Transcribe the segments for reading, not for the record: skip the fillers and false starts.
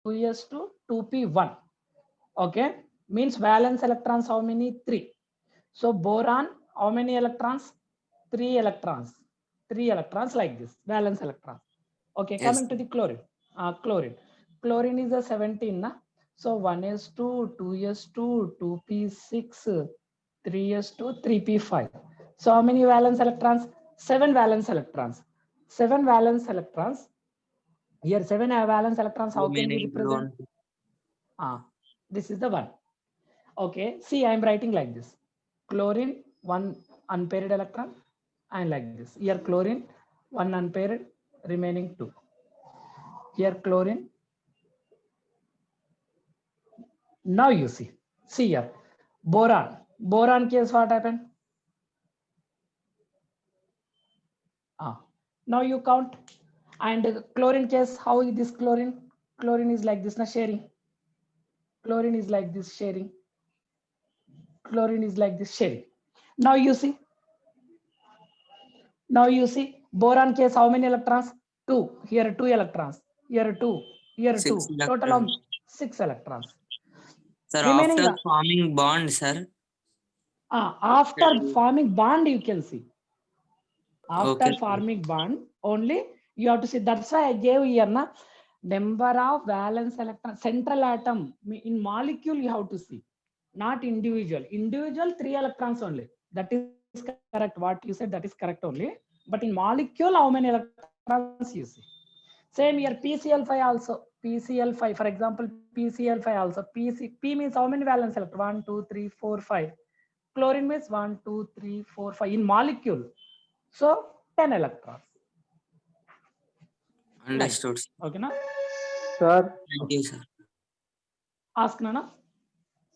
2s2 2p1. Okay, means valence electrons how many? 3. So boron how many electrons? 3 electrons. 3 electrons like this, valence electrons. Okay, Yes. coming to the chlorine. Chlorine. Chlorine is a 17. Na? So 1s2, 2s2, 2p6, 3s2, 3p5. So how many valence electrons? 7 valence electrons. 7 valence electrons. Here 7 valence electrons. How can we Remaining represent? alone. This is the one. Okay, see, I am writing like this. Chlorine, 1 unpaired electron, and like this. Here chlorine, 1 unpaired, remaining 2. Here chlorine. Now you see here, boron. Boron case, what happened? Now you count. And chlorine case, how is this chlorine? Chlorine is like this, na, sharing. Chlorine is like this, sharing. Chlorine is like this, sharing. Now you see. Now you see, boron case, how many electrons? 2. Here 2 electrons. Here 2. Here 2. 6 Total of electrons. 6 electrons. Sir, Remaining, after forming bond, sir. After forming bond, you can see. After Okay. forming bond, only you have to see. That's why I gave here na number of valence electron, central atom. In molecule you have to see, not individual. Individual 3 electrons only. That is correct. What you said, that is correct only. But in molecule, how many electrons you see? Same here, PCl5 also. PCl5, for example, PCl5 also. P means how many valence electron? 1, 2, 3, 4, 5. Chlorine means 1, 2, 3, 4, 5 in molecule. So 10 electrons. Understood. Like, okay, na? Sir. Thank you, sir. Ask Nana.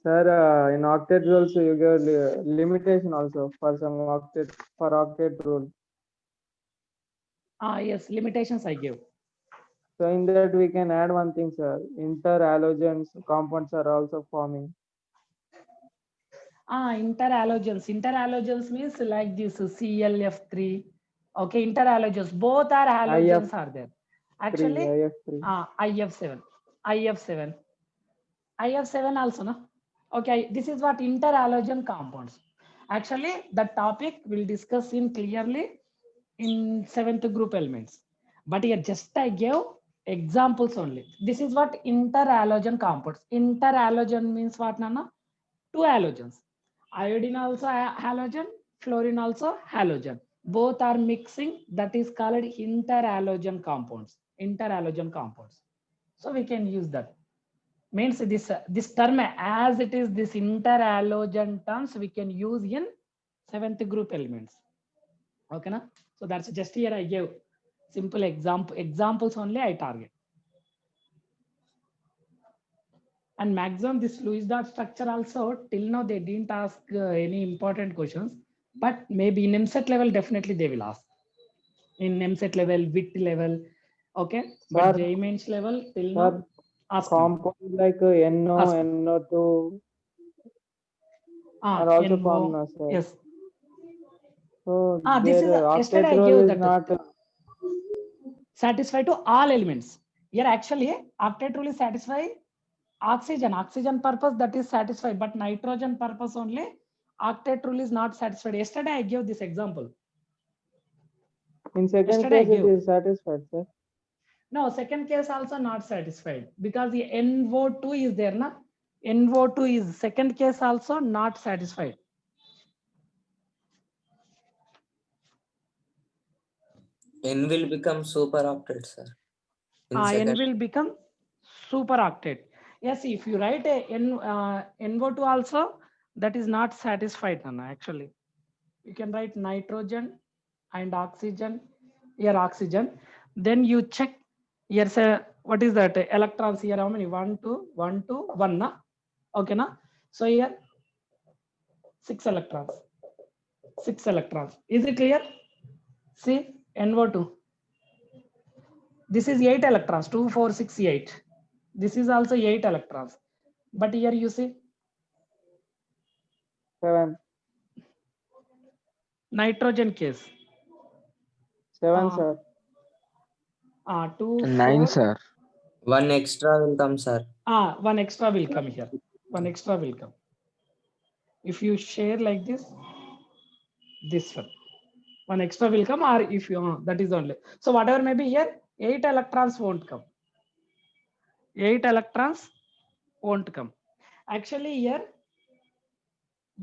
Sir, in octet rules you give limitation also for some octet rule. Yes, limitations I give. So in that we can add one thing, sir. Interhalogens compounds are also forming. Interhalogens. Interhalogens means like this ClF3. Okay, interhalogens. Both are halogens are there. Actually, IF3. IF7. IF7. IF7 also, no? Okay, this is what interhalogen compounds. Actually, the topic will discuss in clearly in 7th group elements. But here just I gave examples only. This is what interhalogen compounds. Interhalogen means what, Nana? 2 halogens. Iodine also halogen, fluorine also halogen. Both are mixing, that is called interhalogen compounds. Interhalogen compounds. So we can use that. Means this term, as it is this interhalogen terms, we can use in 7th group elements. Okay, na? So that's just here I gave simple examples only I target. And maximum this Lewis dot structure also till now they didn't ask any important questions, but maybe in MSET level definitely they will ask. In MSET level, WIT level, okay. But Sir, JEE Mains level till now ask. Compound like NO, Ask. NO2 are also formed now, sir. Yes. So This is their yesterday octet I rule gave is that. not Satisfy to all elements. Here actually octet rule is satisfy oxygen purpose, that is satisfied, but nitrogen purpose only octet rule is not satisfied. Yesterday I gave this example. in second Yesterday case it is satisfied, sir. No, second case also not satisfied because the NO2 is there, na? NO2 is second case also not satisfied. N will become superoctet, sir. N will become superoctet. Yes, if you write a NO2 also, that is not satisfied, Nana, actually. You can write nitrogen and oxygen, here oxygen. Then you check, here say, what is that? Electrons here, how many? 1, 2, 1, 2, 1, na? Okay, na? So here, 6 electrons. 6 electrons. Is it clear? See, NO2. This is 8 electrons, 2, 4, 6, 8. This is also 8 electrons. But here you see 7. Nitrogen case. 7, sir. 2, 9, 4. sir. One extra will come, sir. One extra will come here. One extra will come. If you share like this one extra will come, or if you, that is only. So whatever may be here, 8 electrons won't come. 8 electrons won't come. Actually here,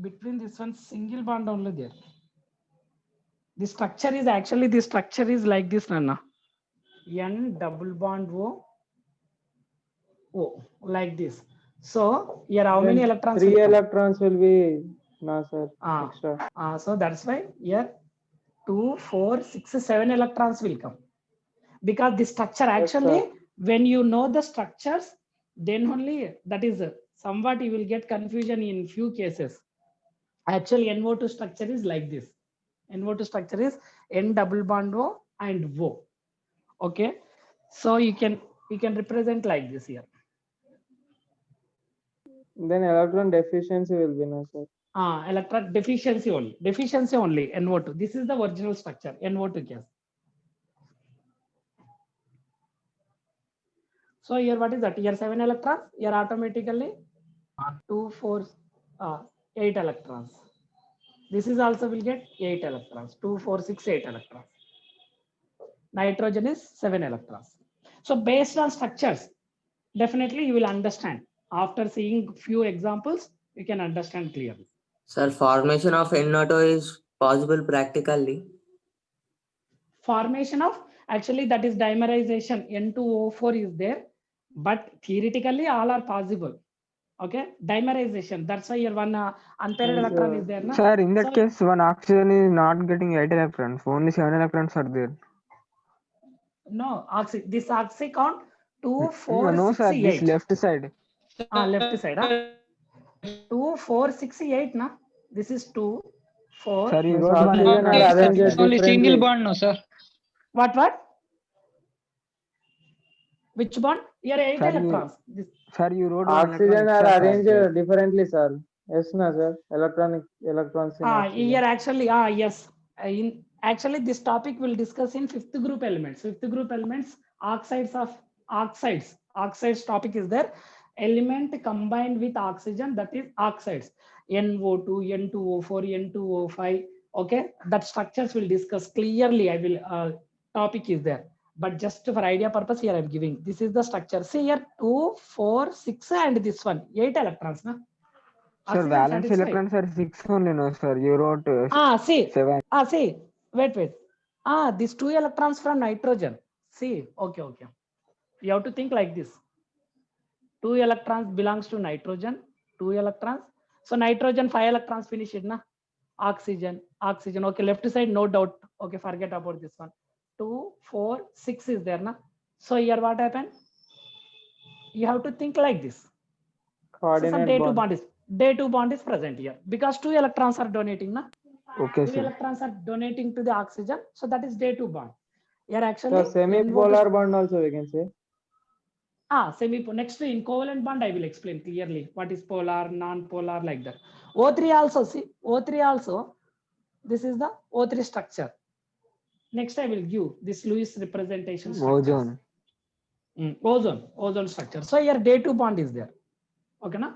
between this one, single bond only there. The structure is actually, the structure is like this, Nana. N double bond O, like this. So here how many Then electrons? 3 will come? electrons will be, no sir, Ah. extra. So that's why here 2, 4, 6, 7 electrons will come. Because the structure actually, sir. when you know the structures, then only that is somewhat you will get confusion in few cases. Actually, NO2 structure is like this. NO2 structure is N double bond O and O. Okay, so you can represent like this here. Then electron deficiency will be, no sir. Electron deficiency only. Deficiency only NO2. This is the original structure NO2 gas. So here what is that? Here 7 electrons. Here automatically 2, 4, 8 electrons. This is also will get 8 electrons. 2, 4, 6, 8 electrons. Nitrogen is 7 electrons. So based on structures, definitely you will understand. After seeing few examples, you can understand clearly. Sir, formation of NO2 is possible practically. Formation of, actually that is dimerization. N2O4 is there, but theoretically all are possible. Okay, dimerization. That's why your one unpaired electron is there. Na? Sir, in that So, case, one oxygen is not getting 8 electrons. Only 7 electrons are there. no, this oxy count 2, 4, No, 6, sir. 8. This left side. Left side. 2, 4, 6, 8. Na? This is 2, 4. Sir, you Means wrote one oxygen are electron. arranged Only single differently. bond, no, sir. What? Which bond? Here 8 Sir, electrons. Sir, you wrote one Oxygen electron are extra, arranged sir. differently, sir. Yes, no, sir. Electrons in oxygen. Here actually, yes. Actually, this topic will discuss in fifth group elements. Fifth group elements, oxides. Oxides topic is there. Element combined with oxygen, that is oxides. NO2, N2O4, N2O5. Okay, that structures will discuss clearly. I will topic is there. But just for idea purpose, here I'm giving. This is the structure. See here, 2, 4, 6, and this one, 8 electrons. Na? Sir, Oxygen valence satisfied. electrons are 6 only, no, sir. You wrote See. 7. See. Wait. These 2 electrons from nitrogen. See. Okay. You have to think like this. 2 electrons belongs to nitrogen. 2 electrons. So nitrogen 5 electrons finished, na? Oxygen. Okay, left side, no doubt. Okay, forget about this one. 2, 4, 6 is there, na? So here what happened? You have to think like this. So some Coordinate day 2 bond is present here because 2 electrons are donating, na? Okay, 2 sir. electrons are donating to the oxygen, so that is day 2 bond. Here actually So semi-polar bond also we can say. Next in covalent bond I will explain clearly what is polar, non-polar, like that. O3 also, see, O3 also, this is the O3 structure. Next I will give this Lewis representation structure. Ozone. Ozone structure. So here day 2 bond is there. Okay, na?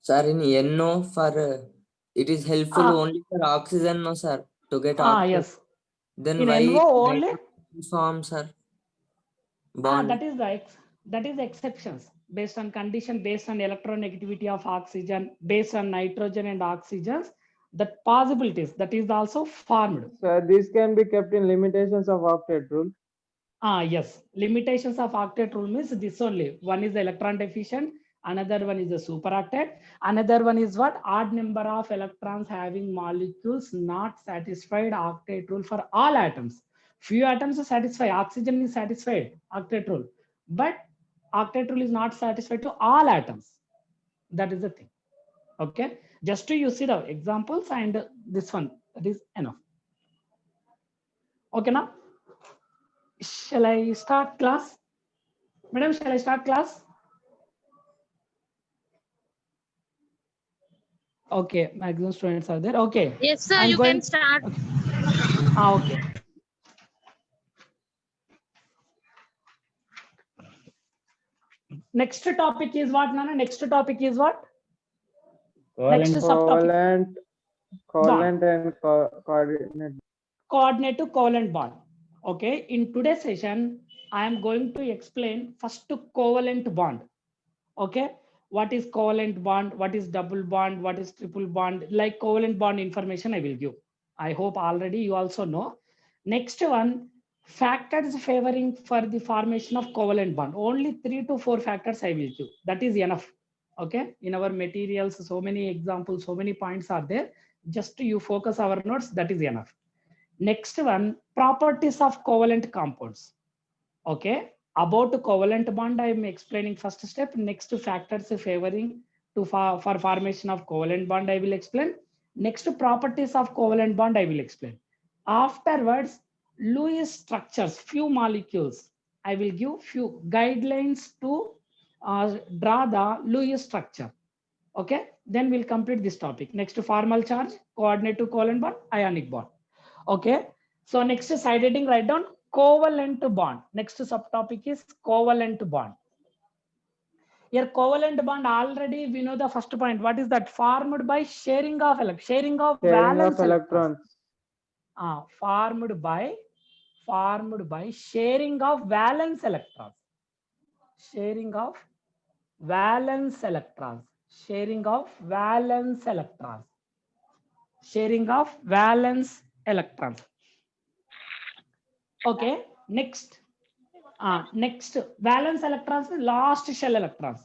Sir, in NO for it is helpful only for oxygen, no, sir, to get oxygen. Yes. Then In why NO only. form, sir? Bond. That is exceptions based on condition, based on electronegativity of oxygen, based on nitrogen and oxygens. That possibilities that is also formed. So this can be kept in limitations of octet rule. Yes. Limitations of octet rule means this only. One is electron deficient, another one is a superoctet, another one is what? Odd number of electrons having molecules not satisfied octet rule for all atoms. Few atoms are satisfied, oxygen is satisfied, octet rule, but octet rule is not satisfied to all atoms. That is the thing. Okay, just to you see the examples and this one, that is enough. Okay, now shall I start class? Madam, shall I start class? Okay, maximum students are there. Okay. Yes, sir, I'm you going... can start. Okay. Next topic is what, Nana? Next topic is what? Next subtopic. Covalent and coordinate. Coordinate to covalent bond. Okay, in today's session, I am going to explain first to covalent bond. Okay, what is covalent bond? What is double bond? What is triple bond? Like covalent bond information I will give. I hope already you also know. Next one, factors favoring for the formation of covalent bond. Only 3 to 4 factors I will give. That is enough. Okay, in our materials, so many examples, so many points are there. Just you focus our notes, that is enough. Next one, properties of covalent compounds. Okay, about covalent bond, I am explaining first step. Next, factors favoring to for formation of covalent bond, I will explain. Next, properties of covalent bond, I will explain. Afterwards, Lewis structures, few molecules. I will give few guidelines to draw the Lewis structure. Okay, then we'll complete this topic. Next, formal charge, coordinate to covalent bond, ionic bond. Okay, so next side heading, write down covalent bond. Next subtopic is covalent bond. Here covalent bond, already we know the first point. What is that? Formed by sharing of valence Sharing of electrons. Formed by sharing of valence electrons. Sharing of valence electrons. Sharing of valence electrons. Sharing of valence electrons. Okay, next. Next, valence electrons, last shell electrons.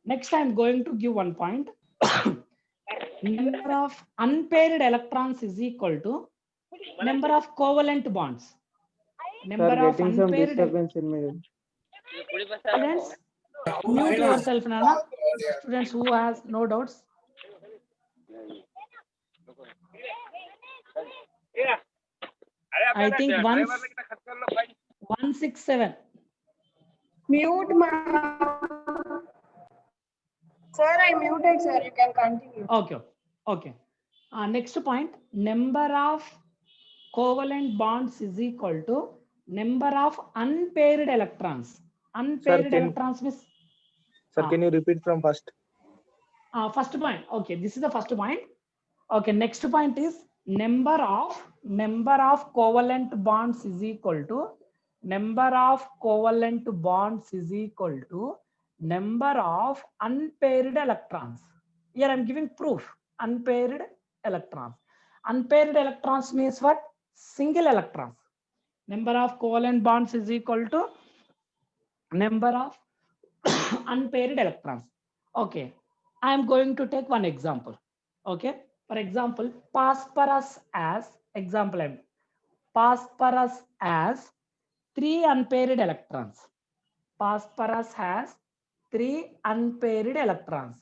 Next, I am going to give one point. Number of unpaired electrons is equal to number of covalent bonds. Number Sir, of getting some unpaired disturbance in middle. students, mute yourself, Nana. Students who has no doubts. I think 167. Mute, sir. I muted, sir. You can continue. Okay. Next point, number of covalent bonds is equal to number of unpaired electrons. Unpaired electrons means. Sir, can you repeat from first? First point. Okay, this is the first point. Okay, next point is number of covalent bonds is equal to number of covalent bonds is equal to number of unpaired electrons. Here I am giving proof. Unpaired electrons. Unpaired electrons means what? Single electrons. Number of covalent bonds is equal to number of unpaired electrons. Okay, I am going to take one example. Okay, for example, phosphorus as example. Phosphorus has 3 unpaired electrons. Phosphorus has 3 unpaired electrons.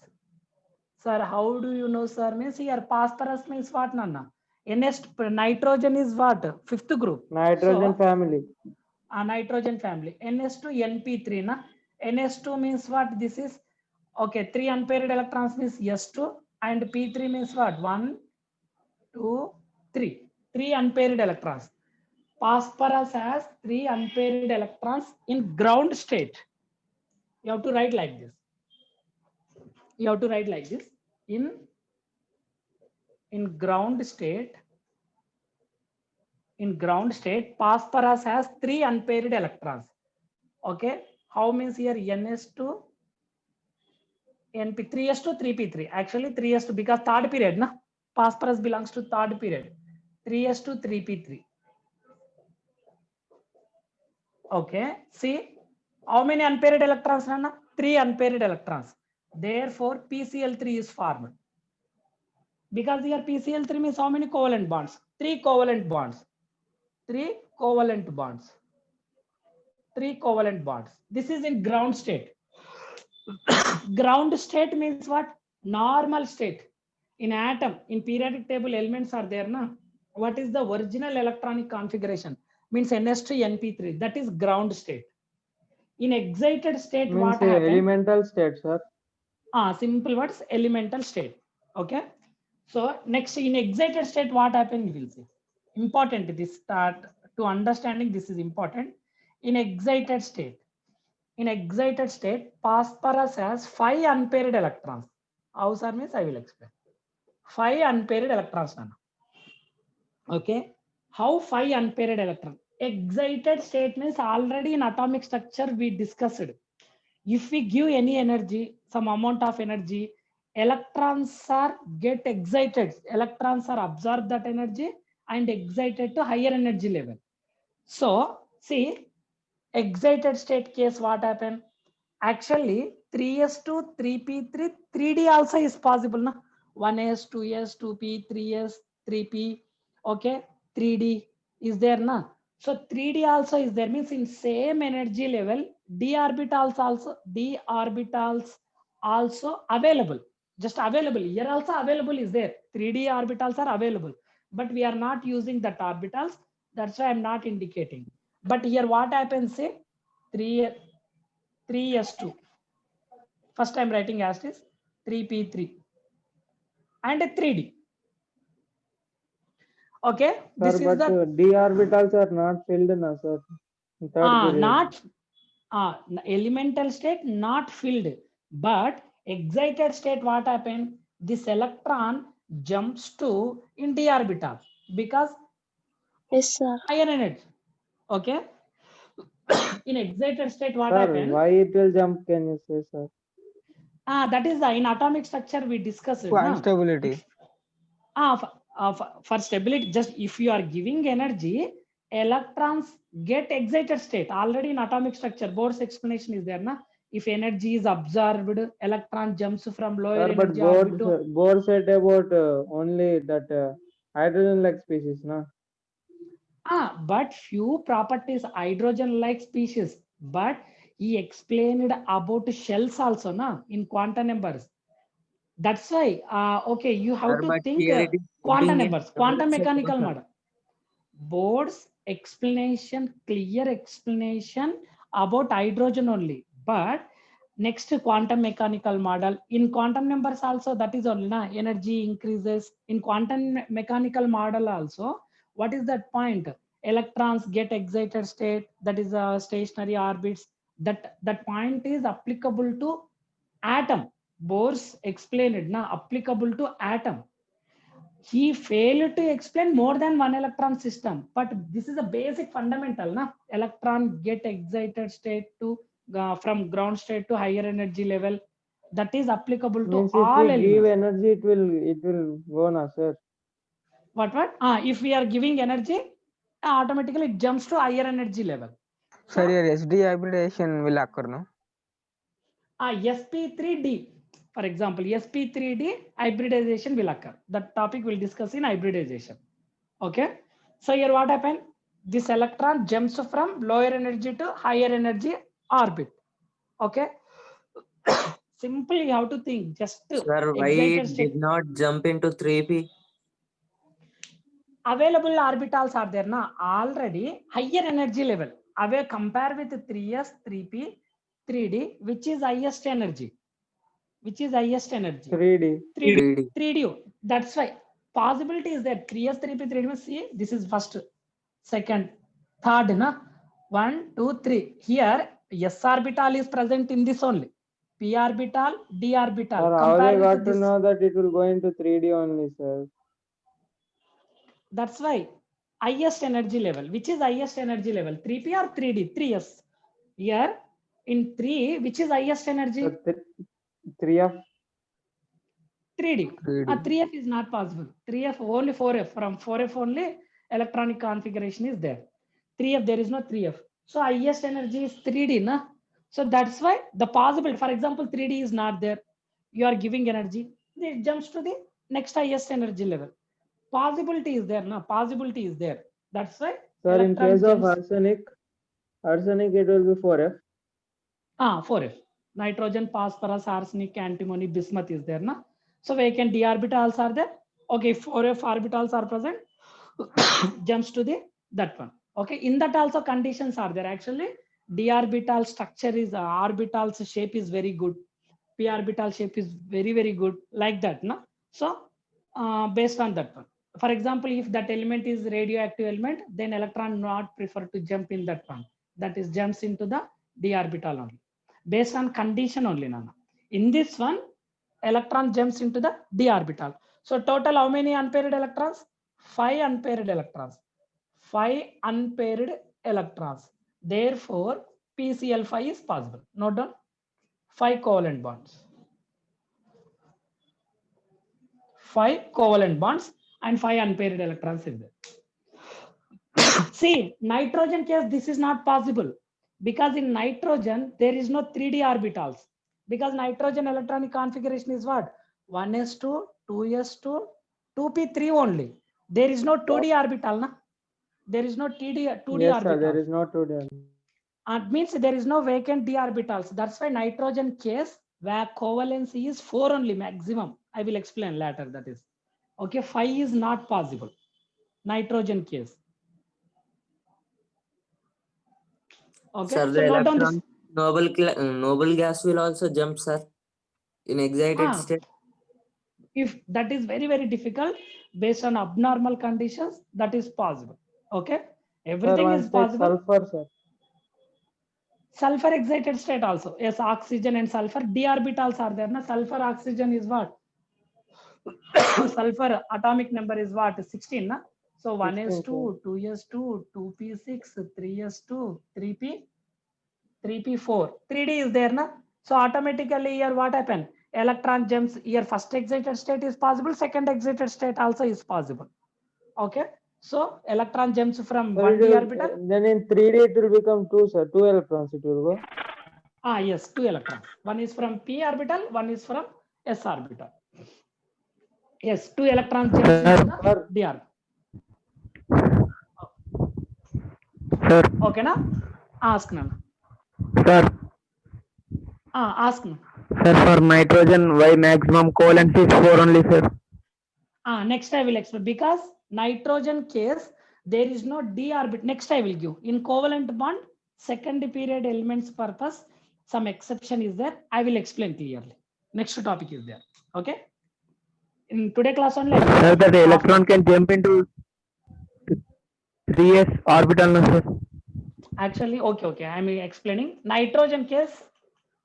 Sir, how do you know, sir? Means here phosphorus means what, Nana? Nitrogen is what? 5th group. Nitrogen family. Nitrogen family. NS2 NP3. Na? NS2 means what? This is okay. 3 unpaired electrons means S2 and P3 means what? 1, 2, 3. 3 unpaired electrons. Phosphorus has 3 unpaired electrons in ground state. You have to write like this. You have to write like this. In ground state, phosphorus has 3 unpaired electrons. Okay, how means here NS2 NP 3s2 3p3. Actually 3s2 because third period, na? Phosphorus belongs to third period. 3s2 3p3. Okay, see how many unpaired electrons, Nana? 3 unpaired electrons. Therefore, PCl3 is formed. Because here PCl3 means how many covalent bonds? 3 covalent bonds. 3 covalent bonds. 3 covalent bonds. This is in ground state. Ground state means what? Normal state. In atom, in periodic table elements are there, na? What is the original electronic configuration? Means NS2 NP3. That is ground state. In excited state, Means what happens? elemental state, sir. Simple words, elemental state. Okay. So next, in excited state, what happens? You will see. Important. This start to understanding. This is important. In excited state, In excited state, phosphorus has 5 unpaired electrons. How sir means I will explain. 5 unpaired electrons. Nana. Okay. How 5 unpaired electrons? Excited state means already in atomic structure we discussed. If we give any energy, some amount of energy, electrons are get excited. Electrons are absorb that energy and excited to higher energy level. So see, excited state case what happened? Actually 3s2, 3p3, 3d also is possible. Na? 1s, 2s, 2p, 3s, 3p, okay, 3d is there. Na? So 3d also is there, means in same energy level, d orbitals also available. Just available. Here also available is there. 3d orbitals are available, but we are not using that orbitals. That's why I'm not indicating. But here what happens, say 3s2. First I'm writing as is 3p3 and a 3d. Okay, this Sir, is but the d orbitals are not filled na, sir. In third period. not elemental state not filled, but excited state what happened? This electron jumps to in d orbital because Yes, sir. higher energy. Okay. In excited state what Sir, happened? why it will jump? Can you say, sir? That is the in atomic structure we discussed. For Na? instability. For stability, just if you are giving energy, electrons get excited state. Already in atomic structure, Bohr's explanation is there. Na? If energy is absorbed, electron jumps from lower Sir, but energy orbit to Bohr said about only that hydrogen-like species, na? but few properties hydrogen-like species. But he explained about shells also, na, in quantum numbers. That's why, okay, you have Sir, to but think here it is quantum putting in numbers, quantum concept, mechanical sir. model. Board's explanation, clear explanation about hydrogen only. But next quantum mechanical model, in quantum numbers also that is only, na, energy increases. In quantum mechanical model also, what is that point? Electrons get excited state, that is stationary orbits. That point is applicable to atom. Bohr's explained, na, applicable to atom. He failed to explain more than one electron system, but this is a basic fundamental. Na? Electron get excited state to from ground state to higher energy level. That is applicable to Means if all we give elements. energy, it will go, na, sir. What? If we are giving energy, automatically it jumps to higher energy level. Sir, So, your SD hybridization will occur, no? sp3d, for example, sp3d hybridization will occur. That topic we'll discuss in hybridization. Okay, so here what happened? This electron jumps from lower energy to higher energy orbit. Okay, simply you have to think, just Sir, why excited it did state. not jump into 3p? Available orbitals are there now already higher energy level. Away compare with 3s, 3p, 3d, which is highest energy. Which is highest energy? 3D. 3D. 3D. That's why possibility is that 3s, 3p, 3d. See, this is first, second, third. Na? 1, 2, 3. Here, s orbital is present in this only. P orbital, d orbital. Sir, how Compare they with got to this. know that it will go into 3D only, sir? That's why highest energy level. Which is highest energy level? 3p or 3d? 3s. Here in 3, which is highest energy? So 3F. 3D. 3D. 3F is not possible. 3F only 4F. From 4F only electronic configuration is there. 3F there is no 3F. So highest energy is 3D. Na? So that's why the possibility, for example, 3D is not there. You are giving energy. It jumps to the next highest energy level. Possibility is there. Na? Possibility is there. That's why. Sir, in electron case of jumps. arsenic it will be 4F. 4F. Nitrogen, phosphorus, arsenic, antimony, bismuth is there. Na? So vacant d orbitals are there. Okay, 4F orbitals are present. Jumps to the that one. Okay, in that also conditions are there. Actually, d orbital structure is orbital's shape is very good. P orbital shape is very good, like that. Na? So based on that one. For example, if that element is radioactive element, then electron not prefer to jump in that one. That is jumps into the d orbital only. based on condition only, Nana. In this one, electron jumps into the d orbital. So total how many unpaired electrons? 5 unpaired electrons. 5 unpaired electrons. Therefore, PCl5 is possible. Note down 5 covalent bonds. 5 covalent bonds and 5 unpaired electrons is there. See, nitrogen case, this is not possible because in nitrogen, there is no 3d orbitals because nitrogen electronic configuration is what? 1s2, 2s2, 2p3 only. There is no 2d orbital. Na? There is no 2d Yes, orbital. sir, there is no 2D. It means there is no vacant d orbitals. That's why nitrogen case where covalency is 4 only maximum. I will explain later. That is okay. 5 is not possible. Nitrogen case. Okay. Sir, So the note down this. electron noble gas will also jump, sir, in excited Ah, state. if that is very, very difficult based on abnormal conditions, that is possible. Okay. Sir, Everything one is state possible. sulfur, sir. Sulfur excited state also. Yes, oxygen and sulfur. D orbitals are there. Na? Sulfur oxygen is what? Sulfur atomic number is what? 16. Na? So 1s2, 2s2, 2p6, 3s2, 3p, 3p4. 3d is there. Na? So automatically here what happened? Electron jumps here. First excited state is possible. Second excited state also is possible. Okay. So electron jumps from Sir, one it d will, orbital. then in 3D it will become 2, sir. 2 electrons it will go. Ah, yes, 2 electrons. One is from p orbital, one is from s orbital. Yes, 2 electrons jumps into the Sir, d orbital. Sir, Okay, na? Ask na. sir, Ask na. sir, for nitrogen, why maximum covalence is 4 only, sir? Next I will explain. Because nitrogen case, there is no d orbital. Next I will give. In covalent bond, second period elements purpose, some exception is there. I will explain clearly. Next topic is there. Okay. In today class only. Sir, that electron can jump into 3s orbital, no, sir? Actually, okay, I'm explaining. Nitrogen case,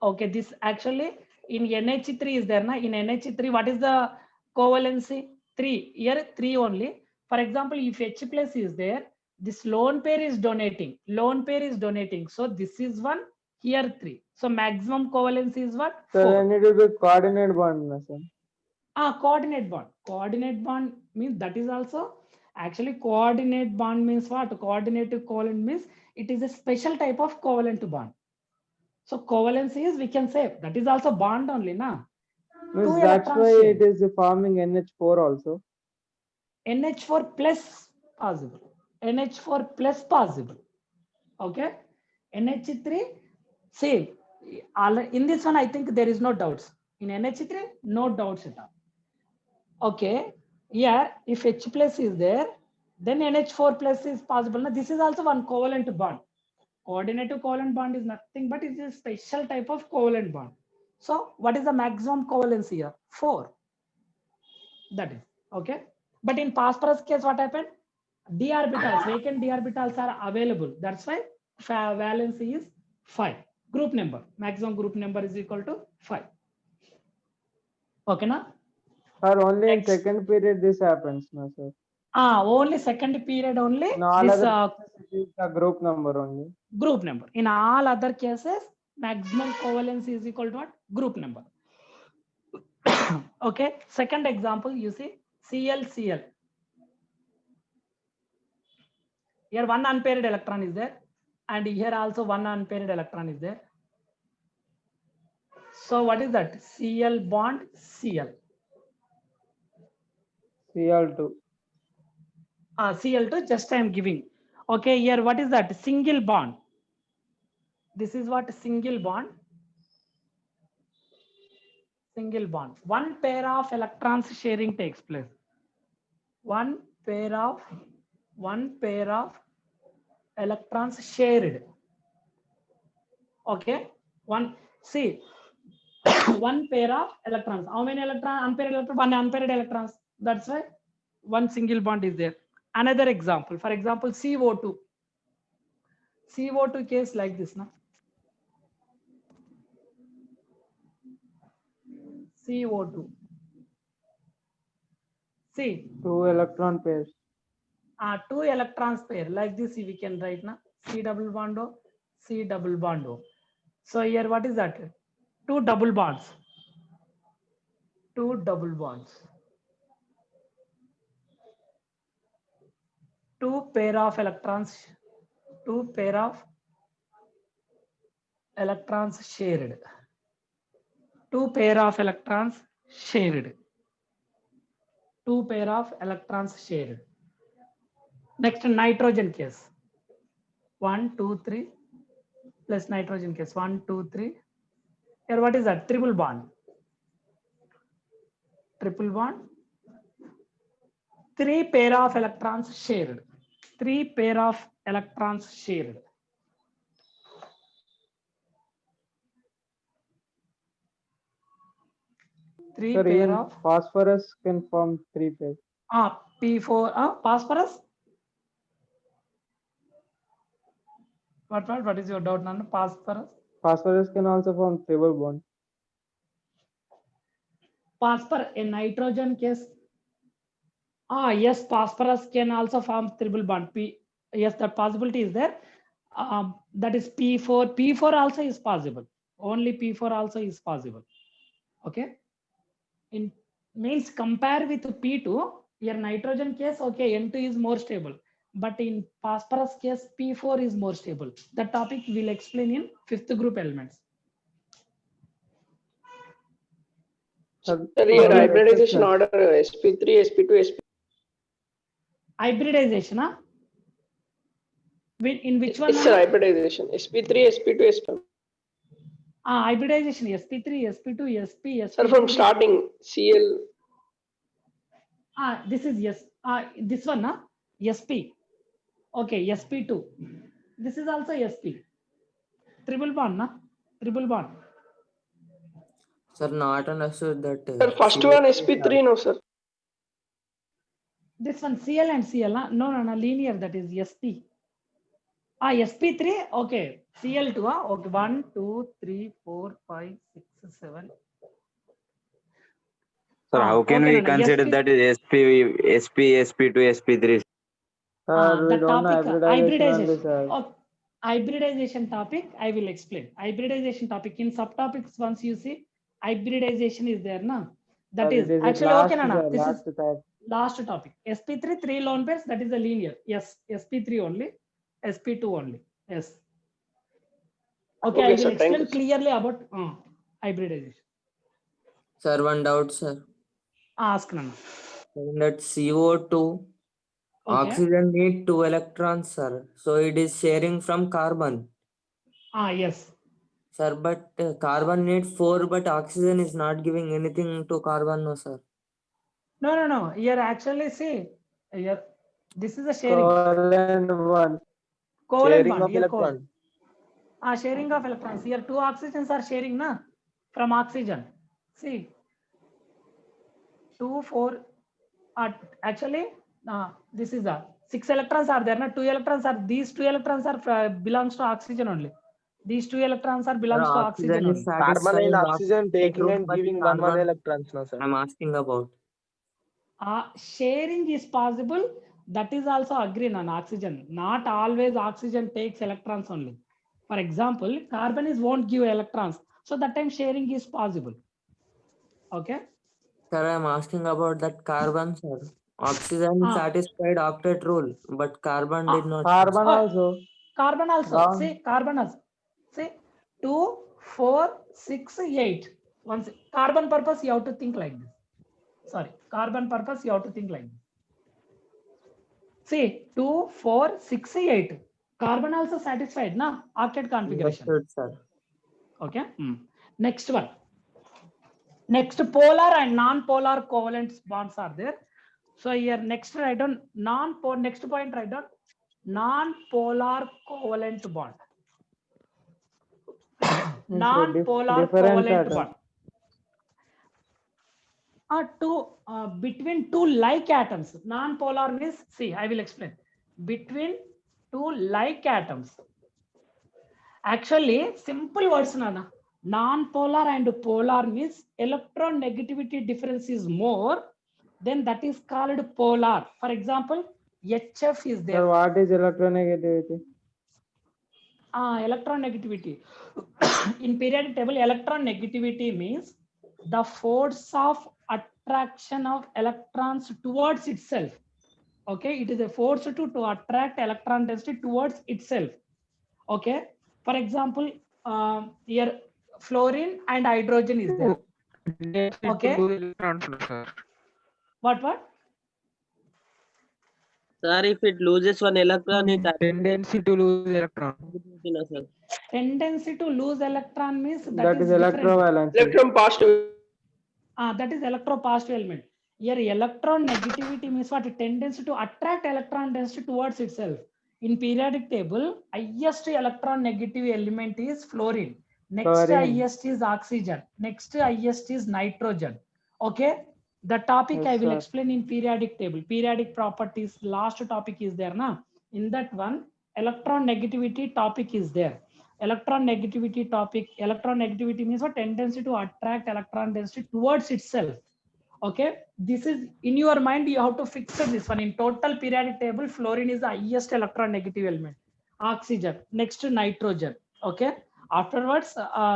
okay, this actually in NH3 is there, na? In NH3, what is the covalency? 3, here 3 only. For example, if H plus is there, this lone pair is donating. So this is 1, here 3. So maximum covalency is what? sir, 4. then it will be coordinate bond, na, sir. Coordinate bond. Coordinate bond means that is also actually coordinate bond means what? Coordinate to covalent means it is a special type of covalent bond. So covalency is, we can say that is also bond only, na? Means Two that's electrons why share. it is forming NH4 also. NH4 plus possible. NH4 plus possible. Okay. NH3, see, in this one, I think there is no doubts. In NH3, no doubts at all. Okay. Yeah, if H plus is there, then NH4 plus is possible. Now, this is also one covalent bond. Coordinate to covalent bond is nothing but it is a special type of covalent bond. So, what is the maximum covalence here? 4. That is okay. But in phosphorus case, what happened? D orbitals, vacant D orbitals are available. That's why valency is 5. Group number, maximum group number is equal to 5. Okay, na? Sir, only in Next. second period this happens, no, sir. Only second period only. In all This other cases, it is the group number only. group number. In all other cases, maximum covalence is equal to what? Group number. Okay. Second example, you see ClCl. Here one unpaired electron is there, and here also one unpaired electron is there. So what is that? Cl bond Cl. Cl2. Cl2, just I am giving. Okay, here what is that? Single bond. This is what? Single bond. Single bond. One pair of electrons sharing takes place. One pair of electrons shared. Okay. See, one pair of electrons. How many electrons? Unpaired electrons. One unpaired electrons. That's why one single bond is there. Another example. For example, CO2. CO2 case like this, now. CO2. See, 2 electron pairs. 2 electrons pair like this we can write now. C double bond O, C double bond O. So here what is that? 2 double bonds. 2 double bonds. 2 pair of electrons. 2 pair of electrons shared. 2 pair of electrons shared. 2 pair of electrons shared. Next nitrogen case. 1, 2, 3 plus nitrogen case. 1, 2, 3. Here what is that? Triple bond. Triple bond. 3 pair of electrons shared. 3 pair of electrons shared. Three Sir, pair even of phosphorus can form 3 pairs. P4 phosphorus. What is your doubt, Nana? Phosphorus. Phosphorus can also form triple bond. Phosphorus in nitrogen case. Yes, phosphorus can also form triple bond. Yes, that possibility is there. That is P4. P4 also is possible. Only P4 also is possible. Okay. In means compare with P2, your nitrogen case, okay, N2 is more stable. But in phosphorus case, P4 is more stable. That topic we'll explain in 5th group elements. Sir, Sir, your further hybridization exceptions. order SP3, SP2, SP. Hybridization, huh? In which one? Yes, sir, Nana? hybridization. SP3, SP2, SP. Hybridization SP3, SP2, SP, Sir, SP3. from starting CL. This is yes. This one, huh? SP. Okay, SP2. This is also SP. Triple bond, na? Triple bond. Sir, not understood that. Sir, first CO2 one SP3, no, sir. This one CL and CL, huh? No, linear, that is SP. SP3, okay. CL2, huh? Okay, 1, 2, 3, 4, 5, 6, 7. Sir, how can okay, we Nana, consider SP, that is SP, SP2, SP3? Sir, we the don't know topic hybridization only, sir. Hybridization topic I will explain. Hybridization topic in subtopics, once you see hybridization is there, na? That Sir, is it is actually last, okay, Nana. sir, This last is type. last topic. SP3 3 lone pairs, that is the linear. Yes, SP3 only, SP2 only. Yes. Okay, Okay, I will sir, thank explain you. clearly about hybridization. Sir, one doubt, sir. Ask, Nana. In that CO2, Okay. oxygen need 2 electrons, sir. So it is sharing from carbon. Yes. Sir, but carbon need 4, but oxygen is not giving anything to carbon, no, sir. No. Here actually see, here this is a sharing. Covalent bond. Covalent Sharing bond. of Here electron. sharing of electrons. Here 2 oxygens are sharing, na? From oxygen. See, 2, 4. Actually, this is 6 electrons are there, na? 2 electrons are, these 2 electrons are belongs to oxygen only. These 2 electrons are Sir, belongs to oxygen oxygen is only. Carbon satisfied and oxygen taking room, and but giving one carbon, electrons, no, sir. I'm asking about. Sharing is possible. That is also agreed on oxygen. Not always oxygen takes electrons only. For example, carbon is won't give electrons. So that time sharing is possible. Okay. Sir, I'm asking about that carbon, sir. Oxygen satisfied octet rule, but carbon did not. Carbon also. Carbon also. Round. See, carbon also. See, 2, 4, 6, 8. Once carbon purpose, you have to think like this. Sorry, carbon purpose, you have to think like this. See, 2, 4, 6, 8. Carbon also satisfied, na? Octet configuration. Understood, sir. Okay. Next one. Next, polar and non-polar covalent bonds are there. So here next write down next point write down non-polar covalent bond. Non-polar different covalent atoms. bond. Between two like atoms. Non-polar means, see, I will explain. Between two like atoms. Actually, simple words, Nana. Non-polar and polar means electronegativity difference is more, then that is called polar. For example, HF is Sir, there. what is electronegativity? Electronegativity. In periodic table, electronegativity means the force of attraction of electrons towards itself. Okay, it is a force to attract electron density towards itself. Okay, for example, here fluorine and hydrogen is there. Okay. Sir. What? Sir, if it loses one electron, it Tendency to lose electron. sir. Tendency to lose electron means That is different. electrovalence. Electron positive. That is electropositive element. Here electron negativity means what? Tendency to attract electron density towards itself. In periodic table, highest electron negative element is fluorine. Next Fluorine. highest is oxygen. Next highest is nitrogen. Okay. The topic Yes, I will sir. explain in periodic table. Periodic properties, last topic is there. In that one, electron negativity topic is there. Electron negativity topic. Electron negativity means a tendency to attract electron density towards itself. Okay, this is in your mind. You have to fix this one. In total periodic table, fluorine is the highest electron negative element. Oxygen, next to nitrogen. Okay, afterwards,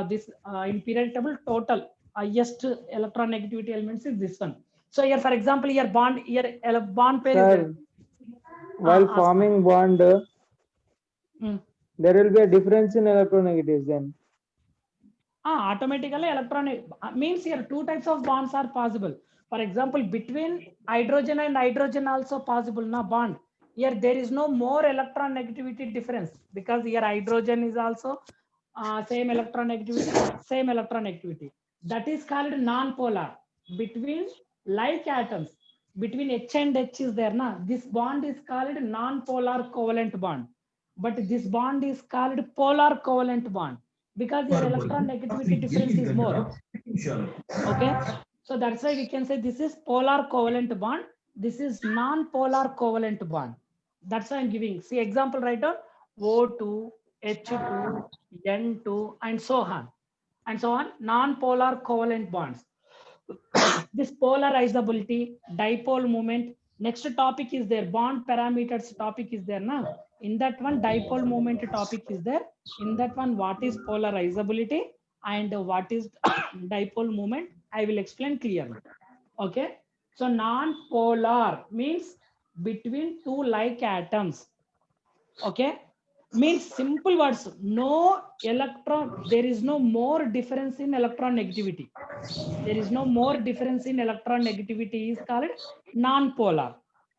this in periodic table, total highest electron negativity elements is this one. So here, for example, here bond pair is there. Sir, while ask forming bond, Hmm. there will be a difference in electronegatives then. Automatically electron means here two types of bonds are possible. For example, between hydrogen and hydrogen also possible na bond. Here there is no more electron negativity difference because here hydrogen is also same electron negativity. That is called non-polar. Between like atoms, between H and H is there na. This bond is called non-polar covalent bond. But this bond is called polar covalent bond because your electron negativity difference is more. Okay, so that's why we can say this is polar covalent bond. This is non-polar covalent bond. That's why I'm giving. See example right down. O2, H2, N2, and so on. Non-polar covalent bonds. This polarizability, dipole moment. Next topic is there. Bond parameters topic is there now. In that one, dipole moment topic is there. In that one, what is polarizability and what is dipole moment? I will explain clearly. Okay. So non-polar means between two like atoms. Okay. Means simple words. No electron. There is no more difference in electron negativity. There is no more difference in electron negativity is called non-polar.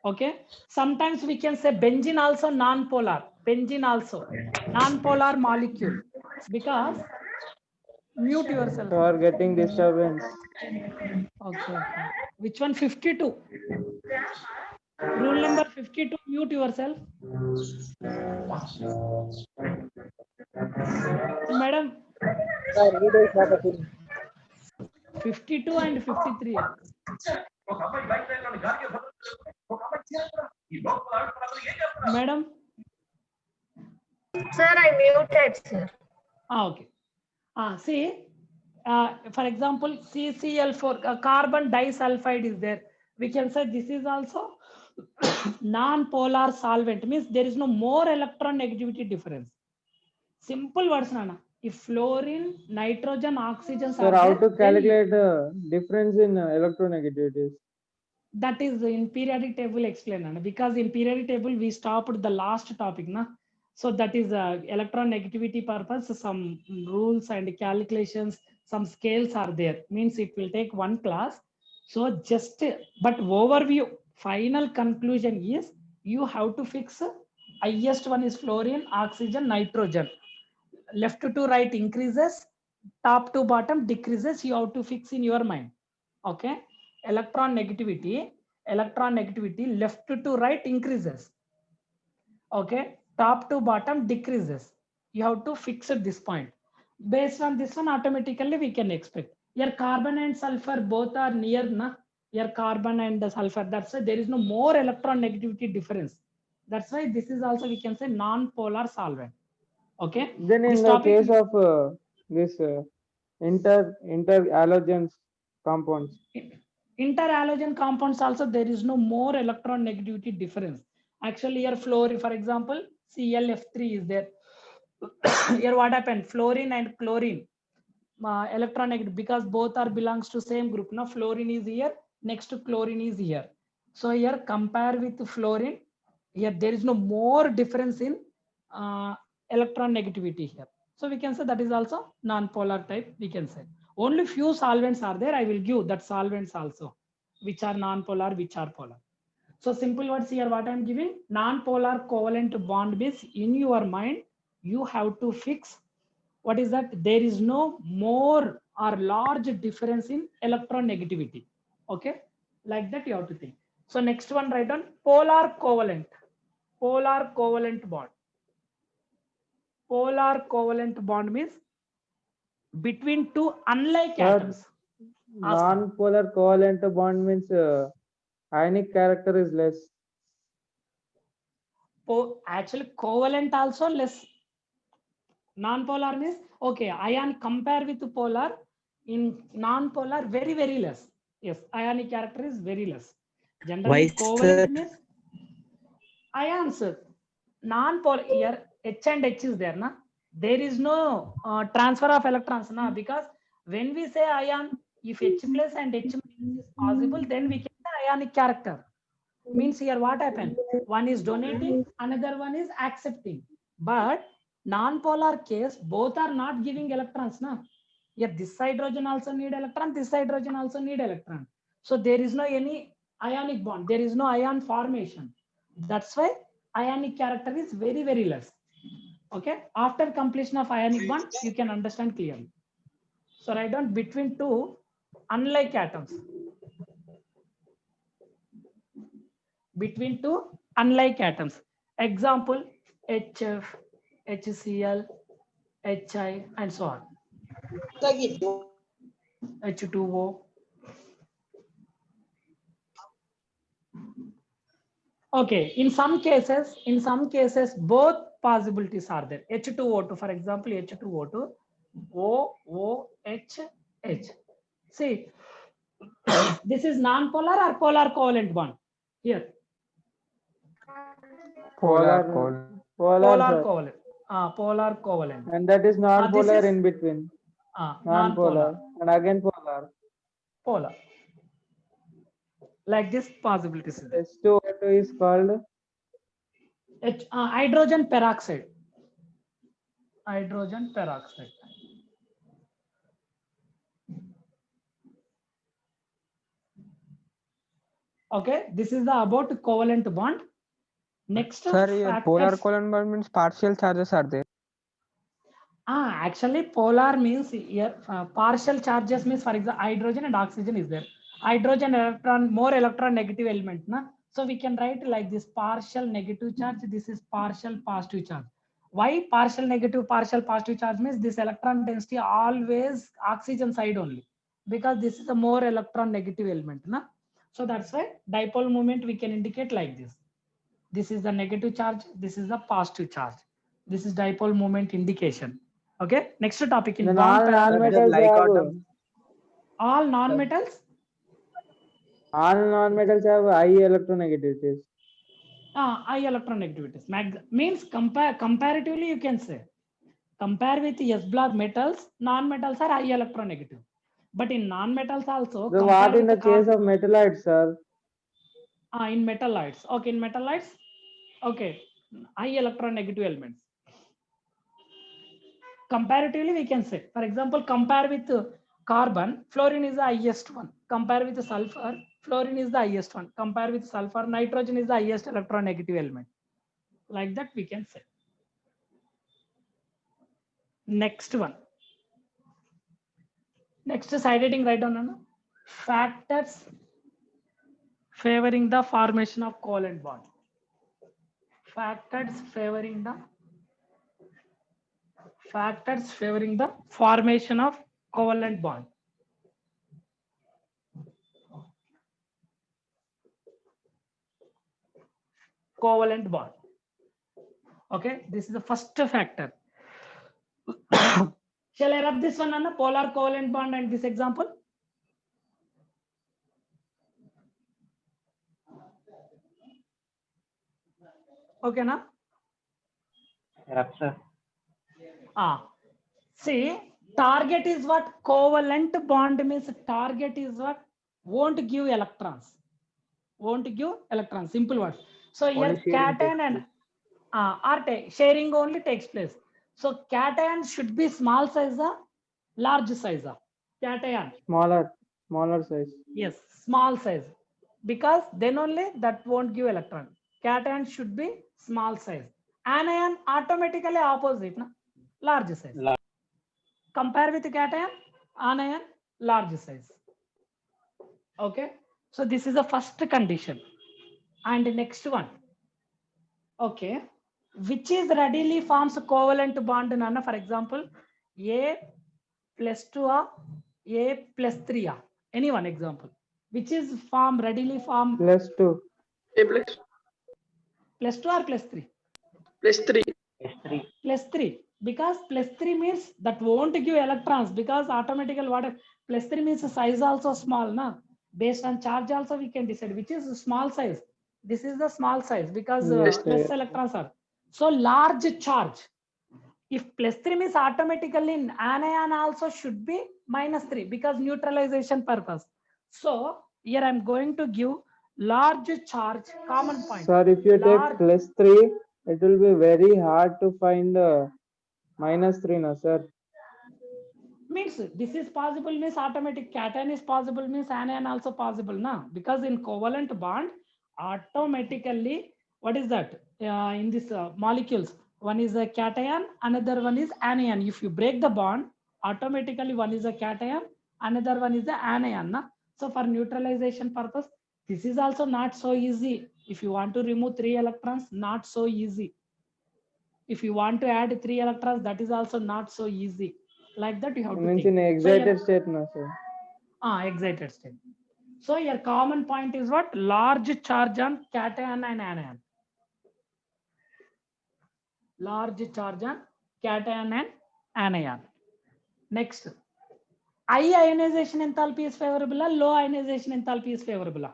Okay. Sometimes we can say benzene also non-polar. Benzene also non-polar molecule because mute yourself. You are getting disturbance. Okay. Which one? 52. Rule number 52. Mute yourself. Madam. 52 and 53. Madam. Sir, I muted, sir. Okay. See, for example, CCl4, carbon disulfide is there. We can say this is also non-polar solvent, means there is no more electron negativity difference. Simple words, Nana. If fluorine, nitrogen, oxygen Sir, are how there, to then calculate the difference in electronegativities? that is in periodic table explained, Nana. Because in periodic table we stopped the last topic, na. So that is electron negativity purpose. Some rules and calculations, some scales are there. Means it will take one class. So just but overview, final conclusion is you have to fix highest one is fluorine, oxygen, nitrogen. Left to right increases, top to bottom decreases. You have to fix in your mind. Okay. Electron negativity left to right increases. Okay, top to bottom decreases. You have to fix at this point. Based on this one, automatically we can expect. Your carbon and sulfur both are near, na? Your carbon and the sulfur. That's why there is no more electron negativity difference. That's why this is also we can say non-polar solvent. Okay. Then in This the topic case of this Interhalogen compounds. Interhalogen compounds also, there is no more electron negativity difference. Actually here fluorine, for example, ClF3 is there. Here what happened, fluorine and chlorine electron negative, because both are belongs to same group. Now fluorine is here, next to chlorine is here. So here compare with fluorine, here there is no more difference in electron negativity here. So we can say that is also non-polar type, we can say. Only few solvents are there, I will give that solvents also, which are non-polar, which are polar. So simple words here, what I'm giving, non-polar covalent bond means in your mind, you have to fix what is that, there is no more or large difference in electron negativity. Okay, like that you have to think. So next one, write down polar covalent. Polar covalent bond. Polar covalent bond means between two unlike Sir, atoms. non-polar covalent bond means ionic character is less. Actually covalent also less. Non-polar means, okay, ion compare with polar, in non-polar very less. Yes, ionic character is very less. Generally Why, covalent sir? means ions. Non-polar here, H and H is there, na? There is no transfer of electrons, na? Because when we say ion, if H plus and H minus is possible, then we can say ionic character. Means here what happened? One is donating, another one is accepting. But non-polar case, both are not giving electrons, na? Here this hydrogen also need electron, this hydrogen also need electron. So there is no any ionic bond, there is no ion formation. That's why ionic character is very less. Okay, after completion of ionic bond, you can understand clearly. So write down between two unlike atoms. Between two unlike atoms. Example, HF, HCl, HI, and so on. H2O. Okay, in some cases, both possibilities are there. H2O2, for example, H2O2, OOH, H. See, this is non-polar or polar covalent bond? Here, Polar Polar, sir. covalent. Polar covalent. And that is non-polar is- in between. Non-polar, And again polar. polar. Like this possibilities is there. H2O2 is called Hydrogen peroxide. Hydrogen peroxide. Okay, this is the about covalent bond. Next, Sir, here polar factors. covalent bond means partial charges are there. Actually, polar means here partial charges means, for example, hydrogen and oxygen is there. Hydrogen electron, more electron negative element, na? So we can write like this: partial negative charge. This is partial positive charge. Why partial negative, partial positive charge means this electron density always oxygen side only, because this is a more electron negative element, na? So that's why dipole moment we can indicate like this. This is the negative charge. This is the positive charge. This is dipole moment indication. Okay. Next topic in then bond all parameter. non-metals like have atoms. All non-metals. all non-metals have high electronegativities. High electronegativities. Means comparatively you can say. Compare with S block metals, non-metals are high electronegative. But in non-metals also. So what compare in the with case of metallites, sir? in metallites. Okay, in metallites. Okay, high electronegative elements. Comparatively, we can say, for example, compare with carbon, fluorine is the highest one. Compare with sulfur, fluorine is the highest one. Compare with sulfur, nitrogen is the highest electronegative element. Like that, we can say. Next one. Next side heading, write down, Anna. Factors favoring the formation of covalent bond. Factors favoring the formation of covalent bond. Covalent bond. Okay, this is the first factor. Shall I rub this one on a polar covalent bond and this example? Okay, na? See, target is what? Covalent bond means target is what? Won't give electrons. Won't give electrons. Simple words. So here Only sharing cation takes and sharing only takes place. So cation should be small size or large size. Cation. Smaller size. Yes, small size. Because then only that won't give electron. Cation should be small size. Anion automatically opposite, na? Large size. Compare with cation, anion, large size. Okay. So this is the first condition. And the next one. Okay. Which is readily forms a covalent bond, Nana? For example, A plus 2 or A plus 3 or any one example. Which is readily form +2. A plus plus 2 or plus 3? plus 3. Plus 3. Because plus 3 means that won't give electrons because automatical water plus 3 means the size also small, na? Based on charge also we can decide which is small size. This is the small size because Yes, less yes. electrons are. So large charge. If plus 3 means automatically anion also should be -3 because neutralization purpose. So here I'm going to give large charge common point. Sir, if you Large- take +3, it will be very hard to find -3, na sir. Means this is possible means automatic cation is possible means anion also possible, na? Because in covalent bond automatically what is that in this molecules, one is a cation, another one is anion. If you break the bond, automatically one is a cation, another one is the anion, na? So for neutralization purpose, this is also not so easy. If you want to remove 3 electrons, not so easy. If you want to add 3 electrons, that is also not so easy. Like that you have to Means think. in excited state, na sir. Excited state. So your common point is what? Large charge on cation and anion. Large charge on cation and anion. Next. High ionization enthalpy is favorable, low ionization enthalpy is favorable.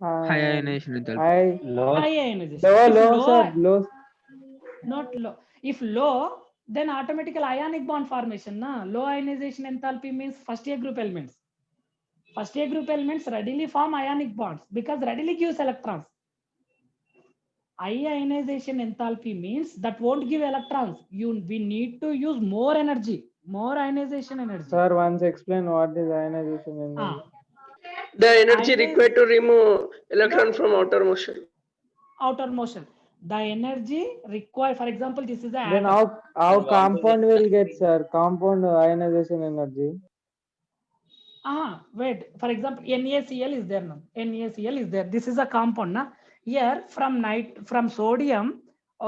High ionization enthalpy. High ionization. Low, If low, sir, low. not low. If low, then automatical ionic bond formation. Na? Low ionization enthalpy means first year group elements. First year group elements readily form ionic bonds because readily gives electrons. High ionization enthalpy means that won't give electrons. We need to use more energy, more ionization energy. Sir, once explain what is ionization in Ah, The energy Ionize- required to remove electron from outer motion. outer motion. The energy required, for example, this is the Then atom. how compound will get, sir? Compound ionization energy. Wait, for example, NaCl is there now. NaCl is there. This is a compound. Na? Here from sodium,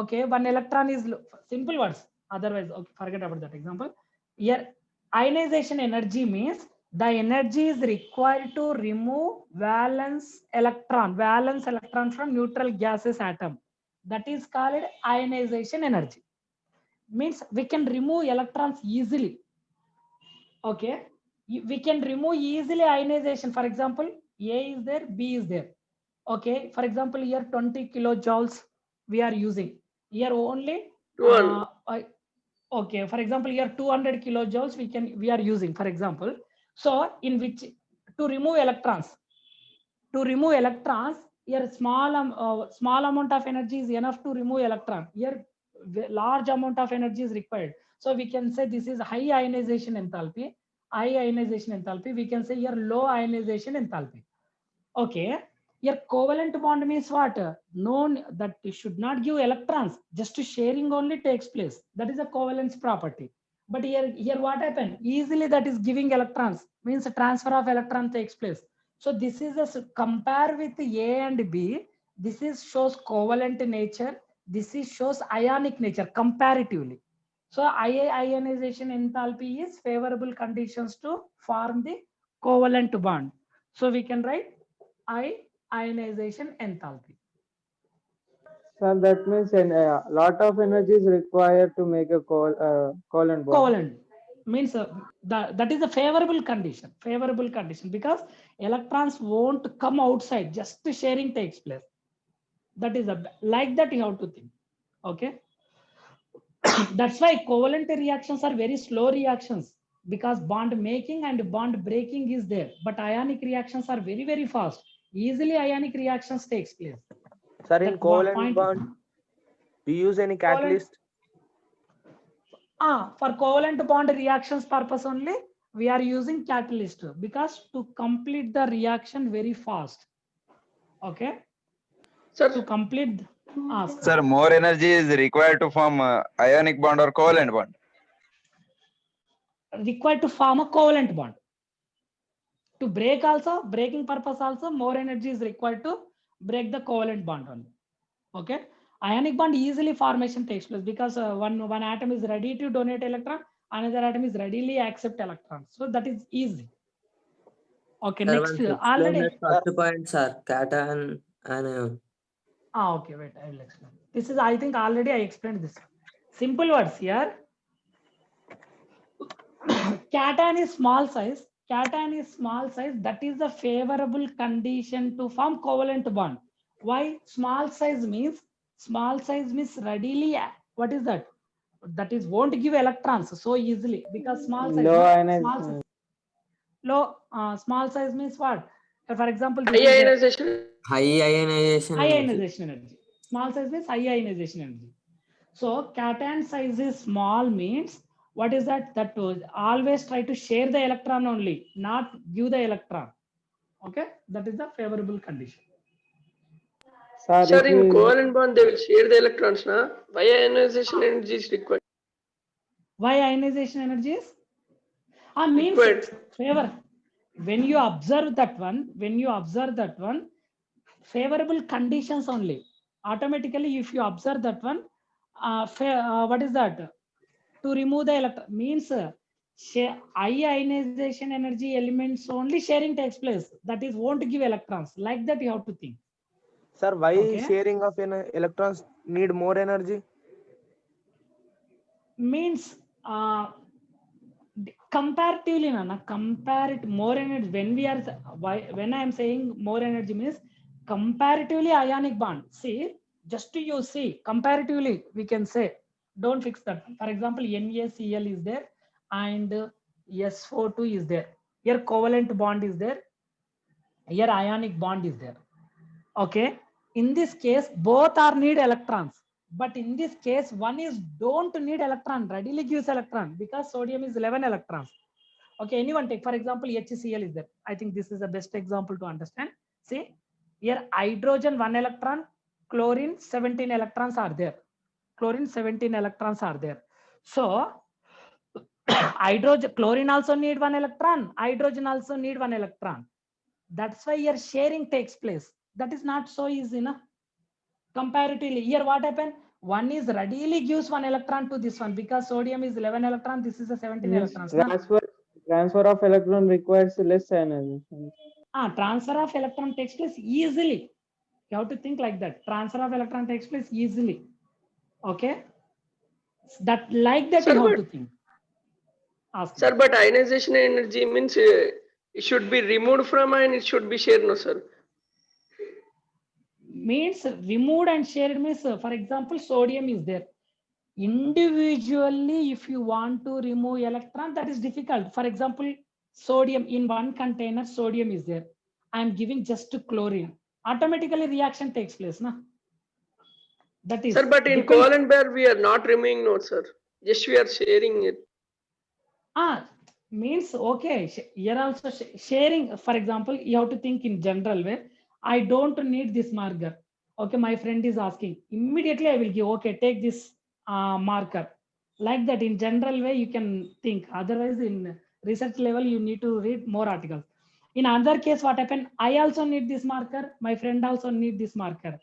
okay, one electron is simple words. Otherwise, okay, forget about that example. Here, ionization energy means the energy is required to remove valence electron from neutral gases atom. That is called ionization energy. Means we can remove electrons easily. Okay, we can remove easily ionization. For example, A is there, B is there. Okay, for example, here 20 kilojoules we are using. Here only 12. okay, for example, here 200 kilojoules we are using, for example. So in which to remove electrons, here small amount of energy is enough to remove electron. Here large amount of energy is required. So we can say this is high ionization enthalpy. We can say here low ionization enthalpy. Okay. Here covalent bond means what? Known that it should not give electrons, just sharing only takes place. That is a covalence property. But here what happened? Easily that is giving electrons, means a transfer of electron takes place. So this is compare with A and B. This is shows covalent nature. This is shows ionic nature comparatively. So ionization enthalpy is favorable conditions to form the covalent bond. So we can write ionization enthalpy. Sir, that means a lot of energy is required to make a covalent bond. Covalent means that is a favorable condition. Favorable condition because electrons won't come outside. Just sharing takes place. That is like that you have to think. Okay. That's why covalent reactions are very slow reactions because bond making and bond breaking is there, but ionic reactions are very, very fast. Easily ionic reactions takes place. Sir, in That one covalent point. bond, do you use any catalyst? For covalent bond reactions purpose only, we are using catalyst because to complete the reaction very fast. Okay. Sir, To complete, Sir, more energy is required to form ionic bond or covalent bond. required to form a covalent bond. To break also, breaking purpose also, more energy is required to break the covalent bond only. Okay. Ionic bond easily formation takes place because one atom is ready to donate electron, another atom is readily accept electrons. So that is easy. Okay, Sir, next once explain already. that first point, sir. Cation and anion. Okay, wait, I will explain. This is, I think already I explained this. Simple words here. Cation is small size. Cation is small size. That is the favorable condition to form covalent bond. Why? Small size means readily. What is that? That is won't give electrons so easily because small size. Low no? ionization. Small size. Low. Small size means what? For example, this is a ionization. High ionization high energy. ionization energy. Small size means high ionization energy. So cation size is small means what is that? That always try to share the electron only, not give the electron. Okay, that is the favorable condition. Sir, Sir, if in we covalent bond, they will share the electrons, na? Why ionization energy is required? Why ionization energy is? Means Required. favor. When you observe that one, favorable conditions only. Automatically, if you observe that one, what is that? To remove the electron means high ionization energy elements only sharing takes place. That is won't give electrons. Like that you have to think. Sir, why Okay. sharing of electrons need more energy? Means comparatively, more energy. When I am saying more energy means comparatively ionic bond. See, just to you see comparatively, we can say. Don't fix that. For example, NaCl is there and SO2 is there. Here covalent bond is there. Here ionic bond is there. Okay. In this case, both are need electrons. But in this case, one is don't need electron, readily gives electron because sodium is 11 electrons. Okay, anyone take, for example, HCl is there. I think this is the best example to understand. See, here hydrogen 1 electron, chlorine 17 electrons are there. Chlorine 17 electrons are there. So, chlorine also need 1 electron, hydrogen also need 1 electron. That's why here sharing takes place. That is not so easy, na? Comparatively, here what happened? One is readily gives 1 electron to this one because sodium is 11 electron. This is a 17 means electrons. Na? transfer of electron requires less ionization. Transfer of electron takes place easily. You have to think like that. Transfer of electron takes place easily. Okay. That like that Sir, you have but- to think. Ask me. Sir, but ionization energy means it should be removed from and it should be shared, no, sir? Means removed and shared means, for example, sodium is there. Individually, if you want to remove electron, that is difficult. For example, sodium in one container, sodium is there. I am giving just to chlorine. Automatically reaction takes place, na? That is. Sir, but in depends- covalent bear, we are not removing, no, sir. Just we are sharing it. Means okay. Here also sharing. For example, you have to think in general way. I don't need this marker. Okay, my friend is asking. Immediately I will give. Okay, take this marker. Like that in general way you can think. Otherwise, in research level you need to read more articles. In another case, what happened? I also need this marker. My friend also need this marker.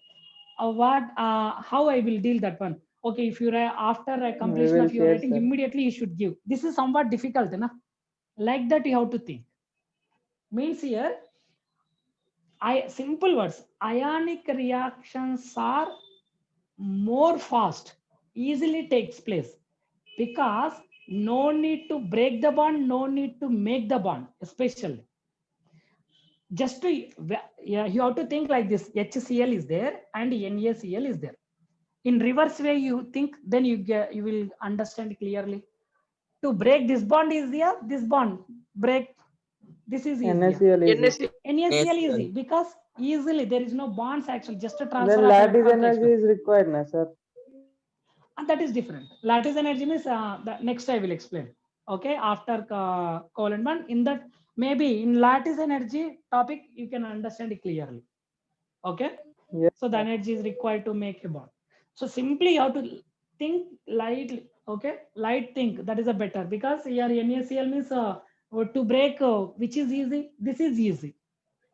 How I will deal that one? Okay, if you after a completion will of your share, writing, sir. immediately you should give. This is somewhat difficult, na? Like that you have to think. Means here, simple words. Ionic reactions are more fast, easily takes place because no need to break the bond, no need to make the bond, especially. Just to, yeah, you have to think like this: HCl is there and NaCl is there. In reverse way, you think, then you will understand clearly. To break this bond is here, this bond break, this is easier. NaCl is NSC. NaCl NaCl. easy because easily there is no bonds actually, just a transfer then of lattice electron takes energy place. is required, na sir? And that is different. Lattice energy means the next I will explain. Okay, after covalent bond, in that maybe in lattice energy topic you can understand it clearly. Okay, Yes, so the sir. energy is required to make a bond. So simply you have to think lightly. Okay, light think, that is a better, because here NaCl means to break which is easy. This is easy.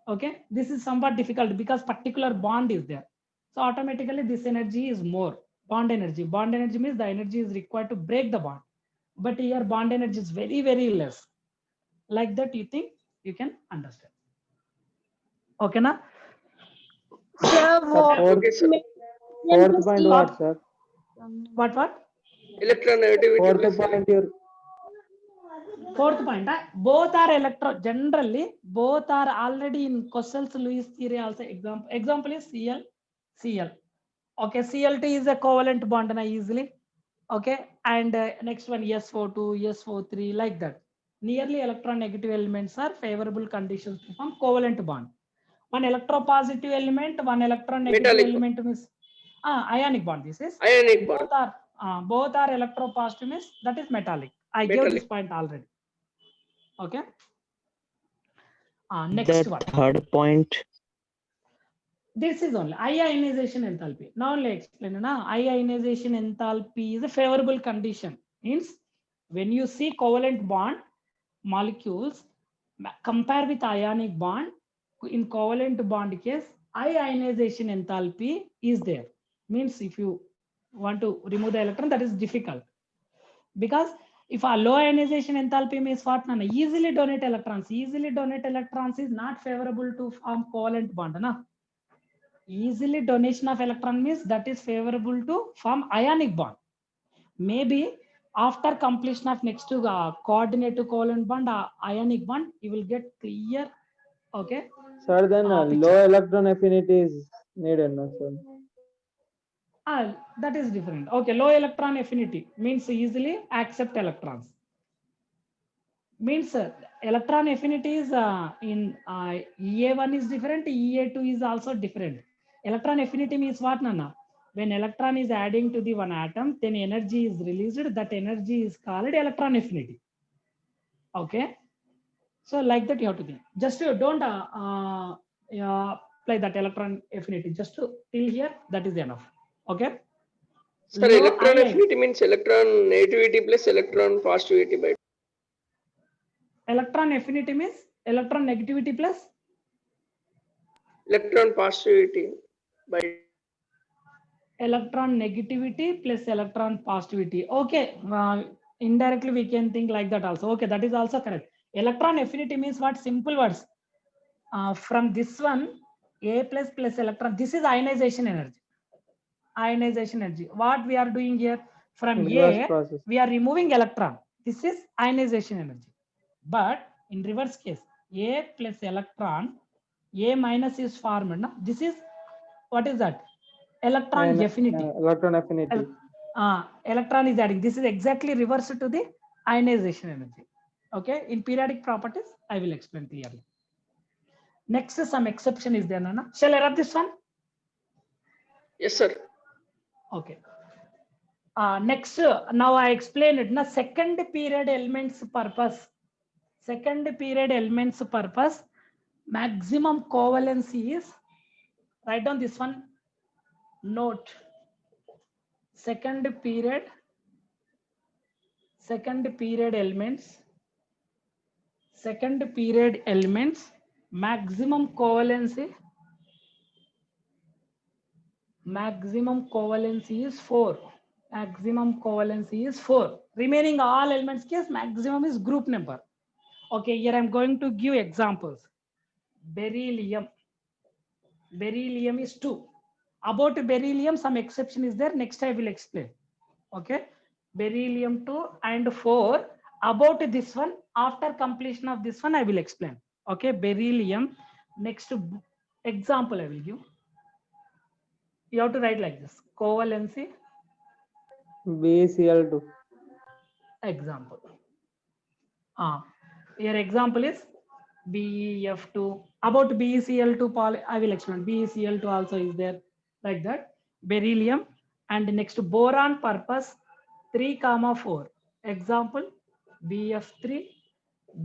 Okay, this is somewhat difficult because particular bond is there. So automatically this energy is more. Bond energy means the energy is required to break the bond, but here bond energy is very, very less. Like that, you think you can understand. Okay, na? Sir, Okay, sir. fourth point what, sir? What? Electronegativity Fourth plus point, your Fourth point, both are generally both are already in Costell's Lewis theory also. Example is Cl. Okay, Cl2 is a covalent bond na easily. Okay, and next one SO2, SO3, like that. Nearly electronegative elements are favorable conditions to form covalent bond. One electropositive element, one electronegative Metallic element means ionic bond. This is ionic bond. both are electropositive means that is metallic. I gave this Metallic. point already. Okay. The Next one. third point. This is only ionization enthalpy. Now let's explain. Ionization enthalpy is a favorable condition. Means when you see covalent bond molecules, compare with ionic bond. In covalent bond case, ionization enthalpy is there. Means if you want to remove the electron, that is difficult. Because if a low ionization enthalpy means what? Easily donate electrons. Easily donate electrons is not favorable to form covalent bond. Easily donation of electron means that is favorable to form ionic bond. Maybe after completion of next to coordinate to covalent bond, ionic bond, you will get clear. Okay. sir, then Picture. low electron affinity is needed, no, sir? That is different. Okay, low electron affinity means easily accept electrons. Means electron affinity is in EA1 is different, EA2 is also different. Electron affinity means what, Nana? When electron is adding to the one atom, then energy is released. That energy is called electron affinity. Okay. So like that you have to think. Just you don't apply that electron affinity. Just to till here, that is enough. Okay. Sir, Low electron ion. affinity means electron negativity plus electron positivity by Electron affinity means electron negativity plus electron positivity by electron negativity plus electron positivity. Okay, indirectly we can think like that also. Okay, that is also correct. Electron affinity means what? Simple words. From this one, A plus plus electron. This is ionization energy. Ionization energy. What we are doing here? From Reverse A, process. we are removing electron. This is ionization energy. But in reverse case, A plus electron, A minus is formed. No? This is, what is that? Electron affinity. Electron affinity. Electron is adding. This is exactly reverse to the ionization energy. Okay, in periodic properties, I will explain clearly. Next, some exception is there, Nana. Shall I rub this one? yes, sir. Okay. Next, now I explain it. Now, second period elements purpose. Second period elements purpose. Maximum covalency is, write down this one. Note. Second period elements. Second period elements. Maximum covalency. Maximum covalency is 4. Maximum covalency is 4. Remaining all elements case maximum is group number. Okay, here I'm going to give examples. Beryllium. Beryllium is 2. About beryllium, some exception is there. Next I will explain. Okay. Beryllium 2 and 4. About this one, after completion of this one, I will explain. Okay. Beryllium. Next example I will give. You have to write like this. Covalency BeCl2. example. Your example is BeF2. About BeCl2 poly, I will explain. BeCl2 also is there, like that. Beryllium and next boron purpose 3, 4. Example BF3,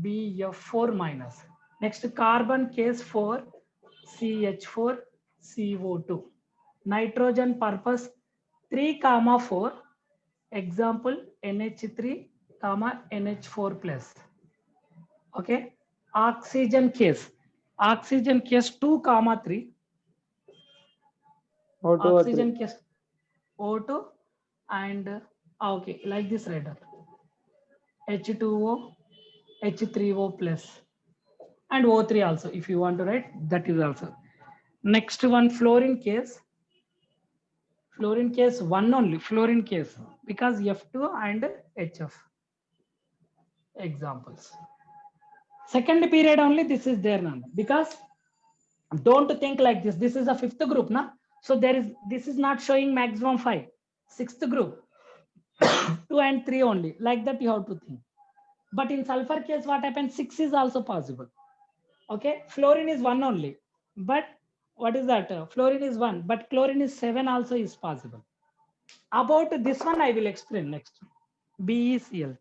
BF4 minus. Next carbon case 4, CH4, CO2. Nitrogen purpose 3, 4. Example NH3, NH4 plus. Okay. Oxygen case 2, 3. O2, O3. Oxygen case O2 and okay, like this right? H2O, H3O plus and O3 also. If you want to write, that is also. Next one, fluorine case 1 only, fluorine case, because F2 and HF. Examples. Second period only this is there now, because don't think like this. This is a 5th group, na? So this is not showing maximum 5. 6th group 2 and 3 only, like that you have to think. But in sulfur case what happens, 6 is also possible. Okay, fluorine is 1 only, but what is that? Fluorine is 1, but chlorine is 7 also is possible. About this one I will explain next. BeCl2.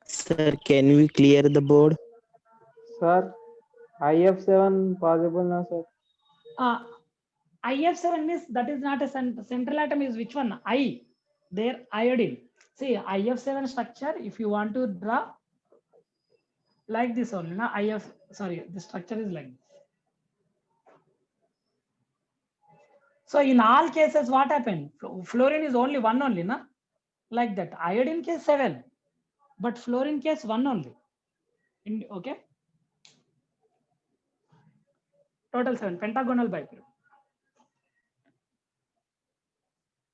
Sir, can we clear the board? Sir, IF7 possible now, sir? IF7 means that is not a central atom, is which one? I. There iodine. See, IF7 structure, if you want to draw like this only, na? The structure is like this. So in all cases, what happened? Fluorine is only 1 only, na? Like that. Iodine case 7, but fluorine case 1 only. Okay. Total 7, pentagonal biperiod.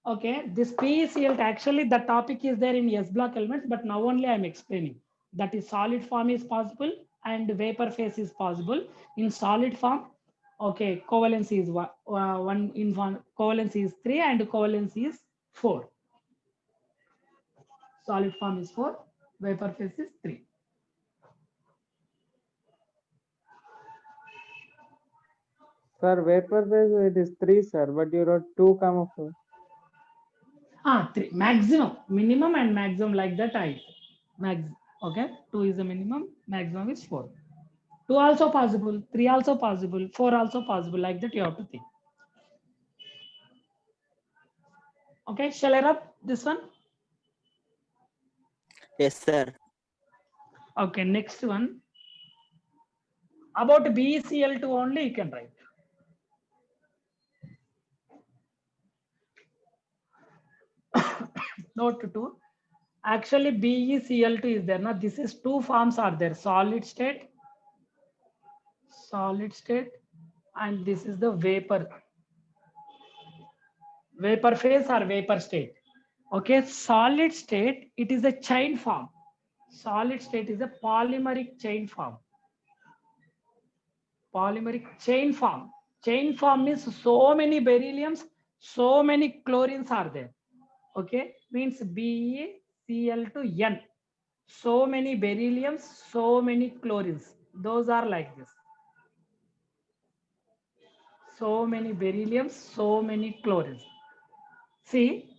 Okay, this PeCl2, actually the topic is there in S block elements, but now only I am explaining. That is solid form is possible and vapor phase is possible. In solid form, okay, covalency is 1 in one, covalency is 3 and covalency is 4. Solid form is 4, vapor phase is 3. Sir, vapor phase it is 3, sir, but you wrote 2, 4. 3 maximum, minimum and maximum, like that max. Okay, 2 is the minimum, maximum is 4. 2 also possible, 3 also possible, 4 also possible, like that you have to think. Okay, shall I rub this one? Yes, sir. Okay, next one. About BeCl2 only you can write. Note 2. Actually, BeCl2 is there. Now, this is 2 forms are there: solid state, and this is the vapor phase or vapor state. Okay, solid state, it is a chain form. Solid state is a polymeric chain form. Polymeric chain form. Chain form means so many berylliums, so many chlorines are there. Okay, means BeCl2N. So many berylliums, so many chlorines. Those are like this. So many berylliums, so many chlorines. See,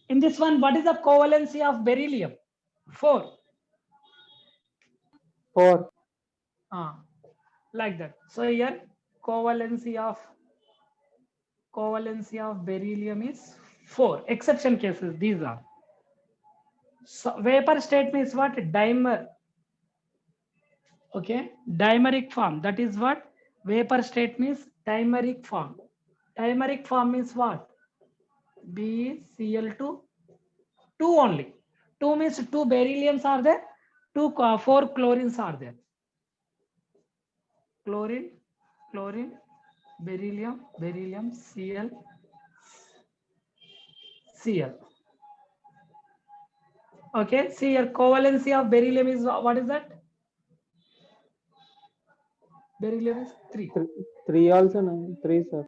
in this one, what is the covalency of beryllium? 4. 4. Like that. So here covalency of beryllium is 4. Exception cases, these are. So vapor state means what? Dimer. Okay, dimeric form. That is what? Vapor state means dimeric form. Dimeric form means what? BeCl2, 2 only. 2 means 2 berylliums are there, 4 chlorines are there. Chlorine, beryllium, Cl. Okay, see your covalency of beryllium is what is that? Beryllium is 3. Three also, no? Three, sir.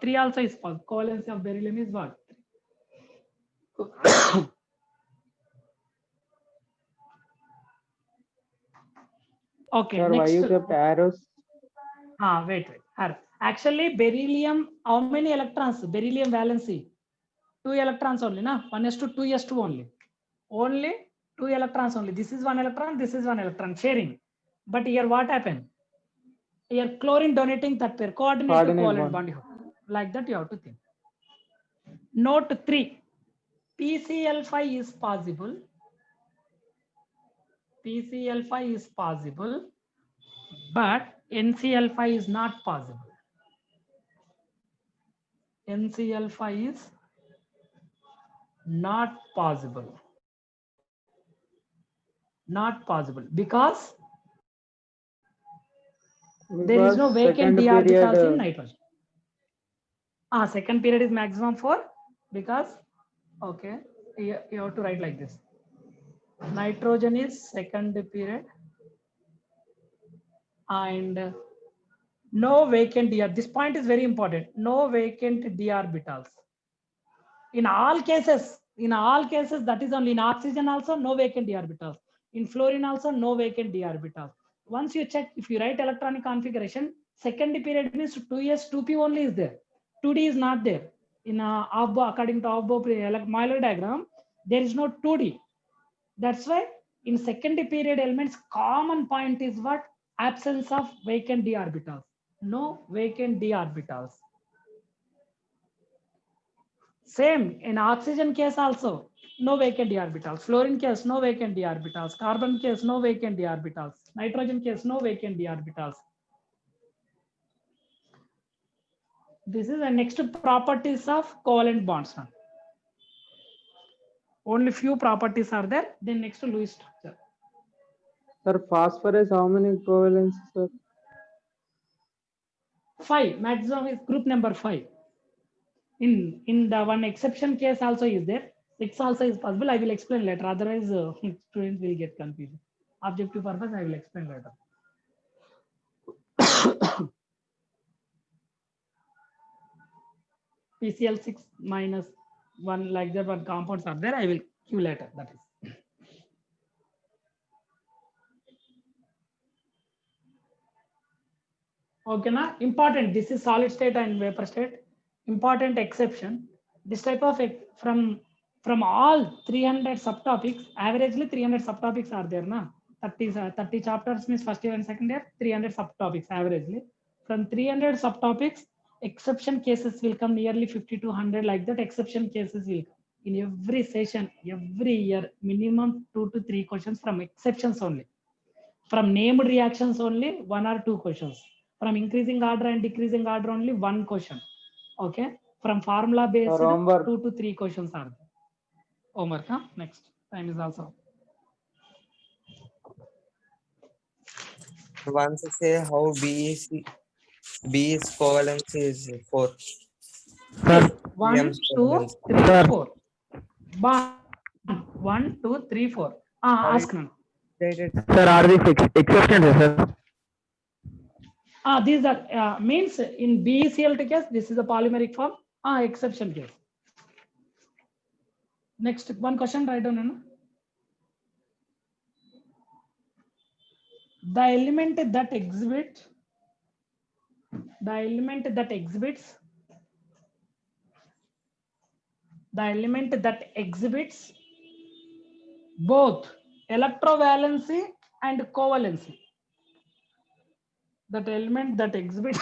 3 also is false. Covalency of beryllium is what? Okay, Sir, why next. you kept arrows? Wait. Actually, beryllium, how many electrons? Beryllium valency. 2 electrons only, na? 1s2 only. Only 2 electrons only. This is 1 electron, this is 1 electron sharing. But here what happened? Here chlorine donating that pair, coordinate to Coordinate covalent bond. bond. Like that you have to think. Note 3. PCl5 is possible. PCl5 is possible, but NCl5 is not possible. NCl5 is not possible. Not possible because there is no Because vacant second d orbitals period, in nitrogen. Second period is maximum 4 because, okay, you have to write like this. Nitrogen is second period and no vacant d. This point is very important. No vacant d orbitals. In all cases, that is only in oxygen also no vacant d orbitals. In fluorine also no vacant d orbitals. Once you check, if you write electronic configuration, second period means 2s, 2p only is there. 2d is not there. In according to Aufbau Euler diagram, there is no 2d. That's why in second period elements, common point is what? Absence of vacant d orbitals. No vacant d orbitals. Same in oxygen case also, no vacant d orbitals. Fluorine case, no vacant d orbitals. Carbon case, no vacant d orbitals. Nitrogen case, no vacant d orbitals. This is the next properties of covalent bonds. Only few properties are there. Then next to Lewis structure. sir, phosphorus, how many covalents, sir? 5, maximum is group number 5. In the one exception case also is there. 6 also is possible. I will explain later. Otherwise, students will get confused. Objective purpose, I will explain later. PCl6 minus 1 like that, one compounds are there. I will give later. That is. Okay, na? Important. This is solid state and vapor state. Important exception. This type of from all 300 subtopics, averagely 300 subtopics are there, na? 30 chapters means first year and second year, 300 subtopics averagely. From 300 subtopics, exception cases will come nearly 50 to 100, like that. Exception cases will come in every session, every year, minimum 2 to 3 questions from exceptions only. From named reactions only 1 or 2 questions. From increasing order and decreasing order only 1 question. Okay. From formula based, homework. 2 to 3 questions are there. Homework, huh? Next time is also. Once say how B is covalency is 4. See, 1, Williams 2, covalence. 3, 4. 1, 2, 3, 4. Ask me. Sir, are these exceptions, sir? These are means in BeCl2 case, this is a polymeric form. Exception case. Next one question, write down. No? The element that exhibits both electrovalency and covalency. That element that exhibits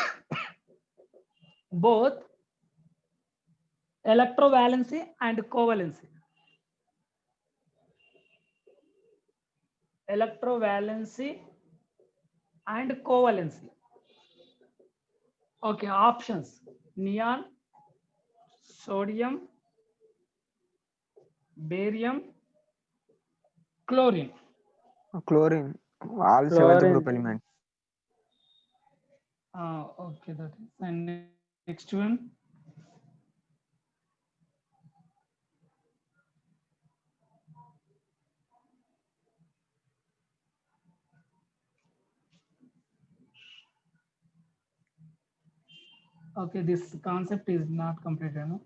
both electrovalency and covalency. Electrovalency and covalency. Okay, options: neon, sodium, barium, chlorine. Chlorine. All 7th Chlorine. group elements. Okay, that is. And next one. Okay, this concept is not completed, no?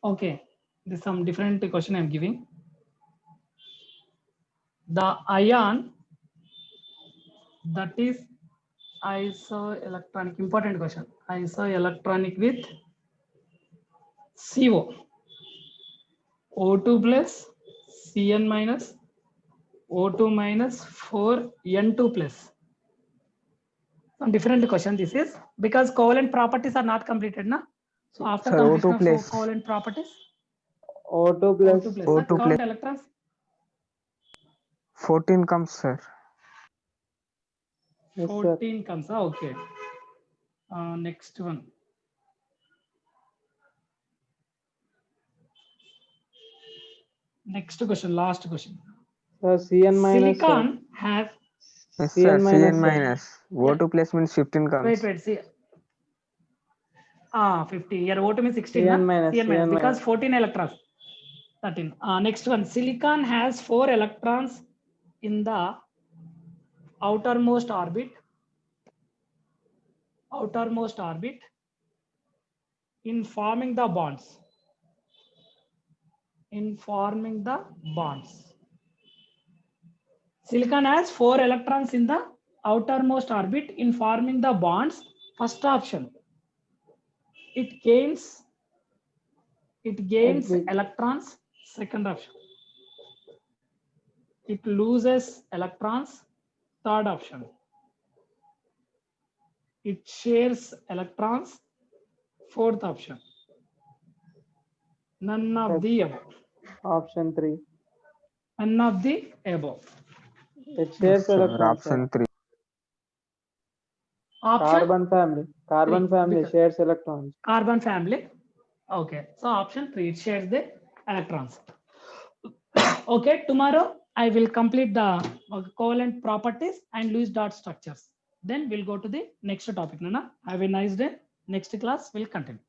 Okay, there's some different question I'm giving. The ion that is isoelectronic, important question, isoelectronic with CO, O2 plus, Cn minus, O2 minus 4N2 plus. Some different question this is, because covalent properties are not completed, na? So after Sir, completion O2 of plus. covalent properties, O2 plus. O2 plus, O2 count plus. electrons, 14 comes, sir. Yes, sir. 14 comes, okay. Next one. Next question, last question. Sir, Cn minus. Sir. Silicon has, Yes, Cn sir. minus, Cn sir. minus. O2 plus means 15 comes. wait, see. 50. Here O2 means 16, Cn na? minus, Cn minus, Cn because minus. 14 electrons. 13. Next one, silicon has 4 electrons in the outermost orbit. In forming the bonds. Silicon has 4 electrons in the outermost orbit in forming the bonds. First option. It gains Exit. electrons. Second option. It loses electrons. Third option. It shares electrons. Fourth option. None of the above. Option 3. None of the above. It Yes, shares sir. electrons. Sir. Option 3. Option Carbon family. Carbon Three, family because- shares electrons. carbon family. Okay, so option 3, it shares the electrons. Okay, tomorrow I will complete the covalent properties and Lewis dot structures. Then we'll go to the next topic. Nana, have a nice day. Next class will continue.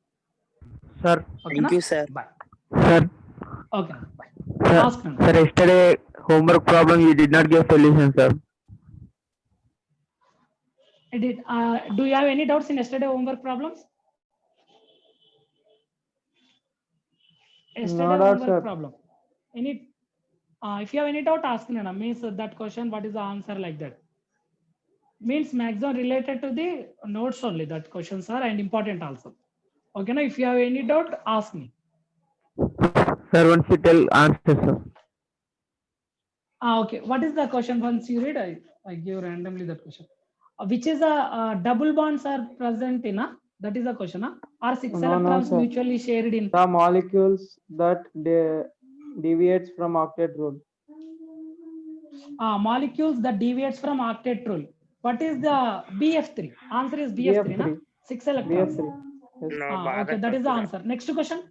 Sir, Okay, thank na? you, sir. Bye. Sir, Okay, Nana, bye. sir, Ask Nana. sir, yesterday homework problem you did not give solution, sir. Do you have any doubts in yesterday homework problems? Yesterday No doubt, homework sir. problem. Any? If you have any doubt, ask Nana. Means that question, what is the answer like that? Means maximum related to the notes only, that questions are and important also. Okay, now if you have any doubt, ask me. Sir, once you tell answer, sir. Okay, what is the question? Once you read, I give randomly that question. Which is a double bonds are present in a, that is the question, or 6 No, electrons sir. mutually shared in The molecules that deviates from octet rule. molecules that deviates from octet rule. What is the BF3? Answer is BF3, na? BF3. 6 electrons. BF3. Yes. Okay, that is the answer. Next question.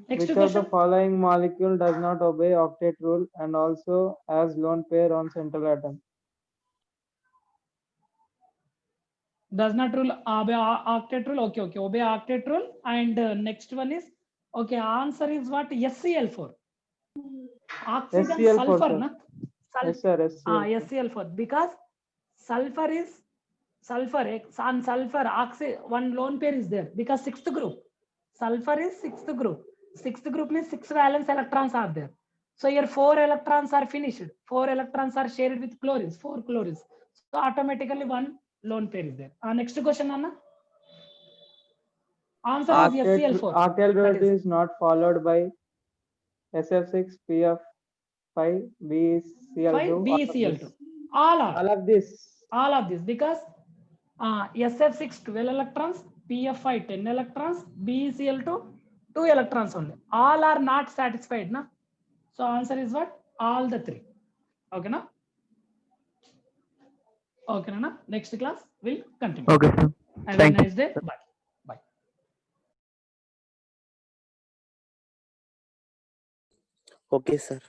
Next Which of the question. following molecule does not obey octet rule and also has lone pair on central atom? Does not rule obey octet rule. Okay, obey octet rule. And next one is, okay, answer is what? SCl4. Oxygen SCl4, sulfur, sir. na? Yes, sir. SCl4. SCl4, because sulfur is sulfur, on sulfur, one lone pair is there because 6th group. Sulfur is 6th group. 6th group means 6 valence electrons are there. So here 4 electrons are finished. 4 electrons are shared with chlorines, 4 chlorines. So automatically one lone pair is there. Next question, Anna. Answer is SCl4. Octet rule That is- is not followed by SF6, PF5, BCl2. 5 BCl2. All are. All of this. Because SF6 12 electrons, PF5 10 electrons, BCl2 2 electrons only. All are not satisfied, na? So answer is what? All the 3. Okay, na? Okay, Nana. Next class will continue. Okay, sir. Have Thank a you. nice day. Bye. Okay, sir.